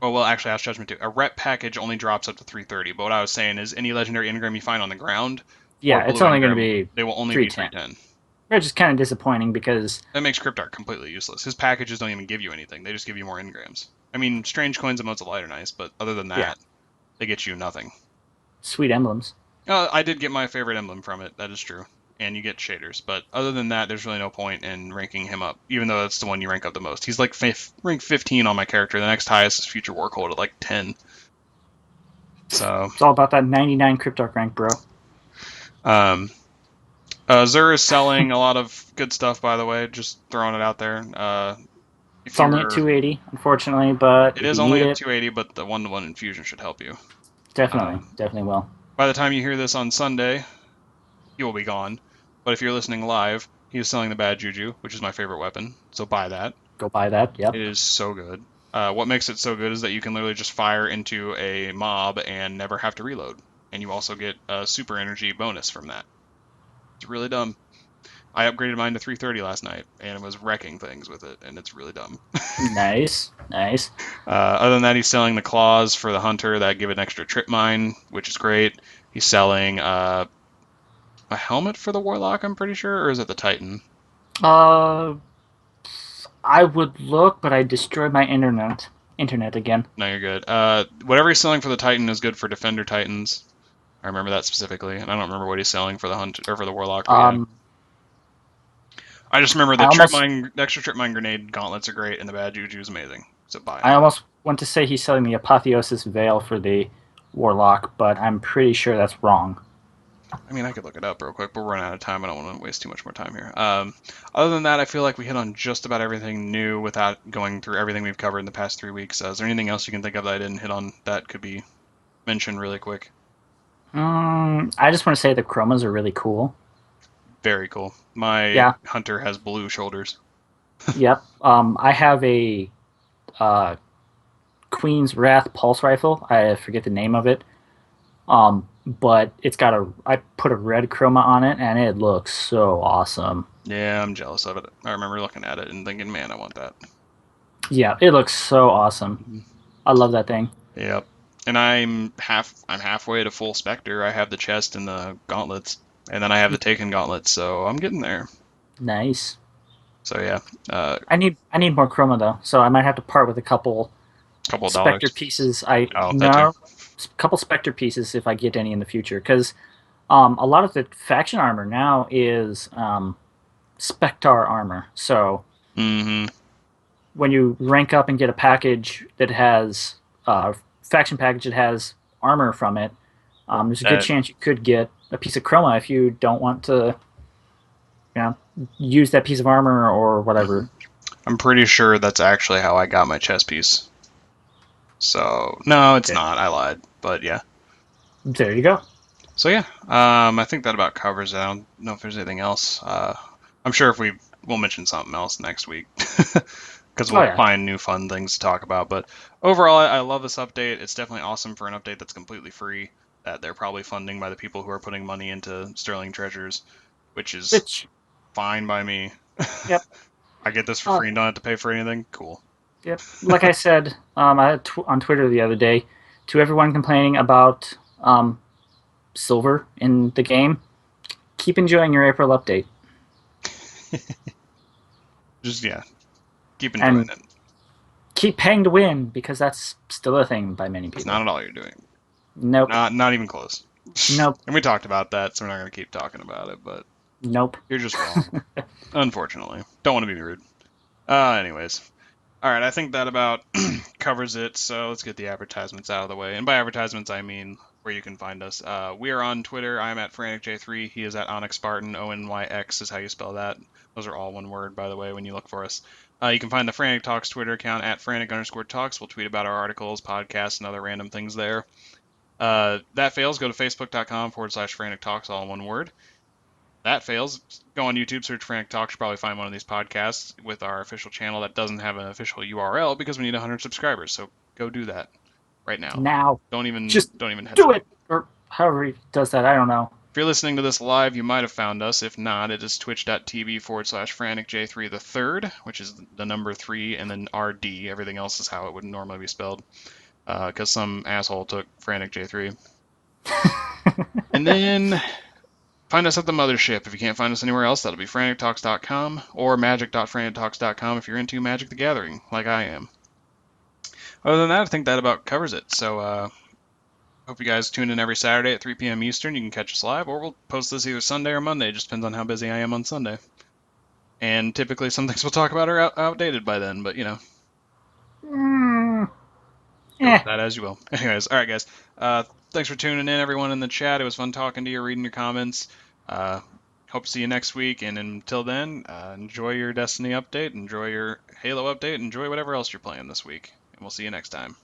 Speaker 1: well, actually House Judgment too. A rep package only drops up to 330. But what I was saying is any legendary engram you find on the ground or
Speaker 2: Yeah, it's
Speaker 1: blue
Speaker 2: only going to
Speaker 1: engram,
Speaker 2: be
Speaker 1: they will only be
Speaker 2: 310,
Speaker 1: 310.
Speaker 2: which is kind of disappointing because
Speaker 1: That makes Cryptarch completely useless. His packages don't even give you anything. They just give you more engrams. I mean, strange coins and modes of light are nice, but other than
Speaker 2: yeah,
Speaker 1: that, they get you nothing.
Speaker 2: sweet emblems.
Speaker 1: I did get my favorite emblem from it. That is true. And you get shaders, but other than that, there's really no point in ranking him up, even though that's the one you rank up the most. He's like rank 15 on my character. The next highest is Future Warcold at like 10. So,
Speaker 2: It's all about that 99 Cryptarch rank, bro.
Speaker 1: um, Zur is selling a lot of good stuff, by the way. Just throwing it out there. If
Speaker 2: It's only at
Speaker 1: you're,
Speaker 2: 280, unfortunately, but
Speaker 1: it
Speaker 2: if
Speaker 1: is
Speaker 2: you
Speaker 1: only
Speaker 2: need
Speaker 1: at
Speaker 2: it,
Speaker 1: 280, but the one-to-one infusion should help you.
Speaker 2: definitely,
Speaker 1: Um,
Speaker 2: definitely will.
Speaker 1: by the time you hear this on Sunday, he will be gone. But if you're listening live, he is selling the Bad Juju, which is my favorite weapon. So buy that.
Speaker 2: Go buy that. Yep.
Speaker 1: It is so good. What makes it so good is that you can literally just fire into a mob and never have to reload. And you also get a super energy bonus from that. It's really dumb. I upgraded mine to 330 last night and it was wrecking things with it, and it's really dumb.
Speaker 2: Nice, nice.
Speaker 1: Other than that, he's selling the claws for the hunter that give an extra trip mine, which is great. He's selling a helmet for the warlock, I'm pretty sure, or is it the titan?
Speaker 2: Uh, I would look, but I destroyed my internet again.
Speaker 1: No, you're good. Whatever he's selling for the titan is good for defender titans. I remember that specifically, and I don't remember what he's selling for the hunt or for the warlock, but yeah.
Speaker 2: Um,
Speaker 1: I just remember
Speaker 2: I
Speaker 1: the trip
Speaker 2: almost,
Speaker 1: mine, the extra trip mine grenade gauntlets are great, and the bad juju is amazing. So buy
Speaker 2: I
Speaker 1: them.
Speaker 2: almost want to say he's selling the apotheosis veil for the warlock, but I'm pretty sure that's wrong.
Speaker 1: I mean, I could look it up real quick, but we're running out of time. I don't want to waste too much more time here. Other than that, I feel like we hit on just about everything new without going through everything we've covered in the past 3 weeks. Is there anything else you can think of that I didn't hit on that could be mentioned really quick?
Speaker 2: I just want to say the chromas are really cool.
Speaker 1: Very cool. My
Speaker 2: Yeah.
Speaker 1: hunter has blue shoulders.
Speaker 2: Yep. I have a uh, Queen's Wrath pulse rifle. I forget the name of it. But it's got a. I put a red chroma on it, and it looks so awesome.
Speaker 1: Yeah, I'm jealous of it. I remember looking at it and thinking, man, I want that.
Speaker 2: Yeah, it looks so awesome.
Speaker 1: Mhm.
Speaker 2: I love that thing.
Speaker 1: Yep. And I'm halfway to full Spectre. I have the chest and the gauntlets. And then I have the Taken gauntlets, so I'm getting there.
Speaker 2: Nice.
Speaker 1: So yeah, a
Speaker 2: I need more chroma though, so I might have to part with a couple
Speaker 1: couple of
Speaker 2: Spectre
Speaker 1: dollars.
Speaker 2: pieces. I
Speaker 1: Oh, that too.
Speaker 2: no, a couple Spectre pieces if I get any in the future, because a lot of the faction armor now is Spectar armor. So
Speaker 1: Mm-hmm.
Speaker 2: when you rank up and get a package that has faction package that has armor from it. There's a good
Speaker 1: That
Speaker 2: chance you could get a piece of chroma if you don't want to, you know, use that piece of armor or whatever.
Speaker 1: I'm pretty sure that's actually how I got my chess piece. So no, it's
Speaker 2: There,
Speaker 1: not. I lied, but yeah.
Speaker 2: there you go.
Speaker 1: So yeah, I think that about covers it. I don't know if there's anything else. I'm sure if we'll mention something else next week because
Speaker 2: Oh
Speaker 1: we'll
Speaker 2: yeah,
Speaker 1: find new fun things to talk about. But overall, I love this update. It's definitely awesome for an update that's completely free. That they're probably funding by the people who are putting money into Sterling Treasures, which is
Speaker 2: which
Speaker 1: fine by me.
Speaker 2: yep.
Speaker 1: I get this for
Speaker 2: Uh,
Speaker 1: free and don't have to pay for anything. Cool.
Speaker 2: Yep. Like I said on Twitter the other day, to everyone complaining about silver in the game, keep enjoying your April update,
Speaker 1: Just yeah, keep enjoying
Speaker 2: and
Speaker 1: it.
Speaker 2: keep paying to win because that's still a thing by many
Speaker 1: It's
Speaker 2: people.
Speaker 1: not at all you're doing.
Speaker 2: Nope.
Speaker 1: Not even close.
Speaker 2: Nope.
Speaker 1: And we talked about that, so we're not gonna keep talking about it. But
Speaker 2: Nope.
Speaker 1: you're just wrong. Unfortunately, don't want to be rude. Anyways, all right. I think that about covers it. So let's get the advertisements out of the way. And by advertisements, I mean where you can find us. We are on Twitter. I'm at FranticJ3. He is at Onyx Spartan. ONYX is how you spell that. Those are all one word, by the way, when you look for us. You can find the Frantic Talks Twitter account at Frantic_Talks. We'll tweet about our articles, podcasts, and other random things there. That fails, go to facebook.com/Frantic Talks, all in one word. That fails, go on YouTube, search Frantic Talks. You'll probably find one of these podcasts with our official channel that doesn't have an official URL because we need 100 subscribers. So go do that right now.
Speaker 2: Now,
Speaker 1: Don't even
Speaker 2: just
Speaker 1: don't even
Speaker 2: do
Speaker 1: hesitate.
Speaker 2: it, or however he does that. I don't know.
Speaker 1: If you're listening to this live, you might have found us. If not, it is twitch.tv/FranticJ3 the third, which is the number 3 and then RD. Everything else is how it would normally be spelled because some asshole took Frantic J3. And then find us at the mothership. If you can't find us anywhere else, that'll be frantictalks.com or magic.frantictalks.com if you're into Magic the Gathering, like I am. Other than that, I think that about covers it. So, hope you guys tune in every Saturday at 3 p.m. Eastern. You can catch us live, or we'll post this either Sunday or Monday. It just depends on how busy I am on Sunday. And typically, some things we'll talk about are outdated by then, but you know,
Speaker 2: Mm,
Speaker 1: go with
Speaker 2: eh.
Speaker 1: that as you will. Anyways, all right, guys. Thanks for tuning in, everyone in the chat. It was fun talking to you, reading your comments. Uh, hope to see you next week. And until then, enjoy your Destiny update, enjoy your Halo update, enjoy whatever else you're playing this week. And we'll see you next time.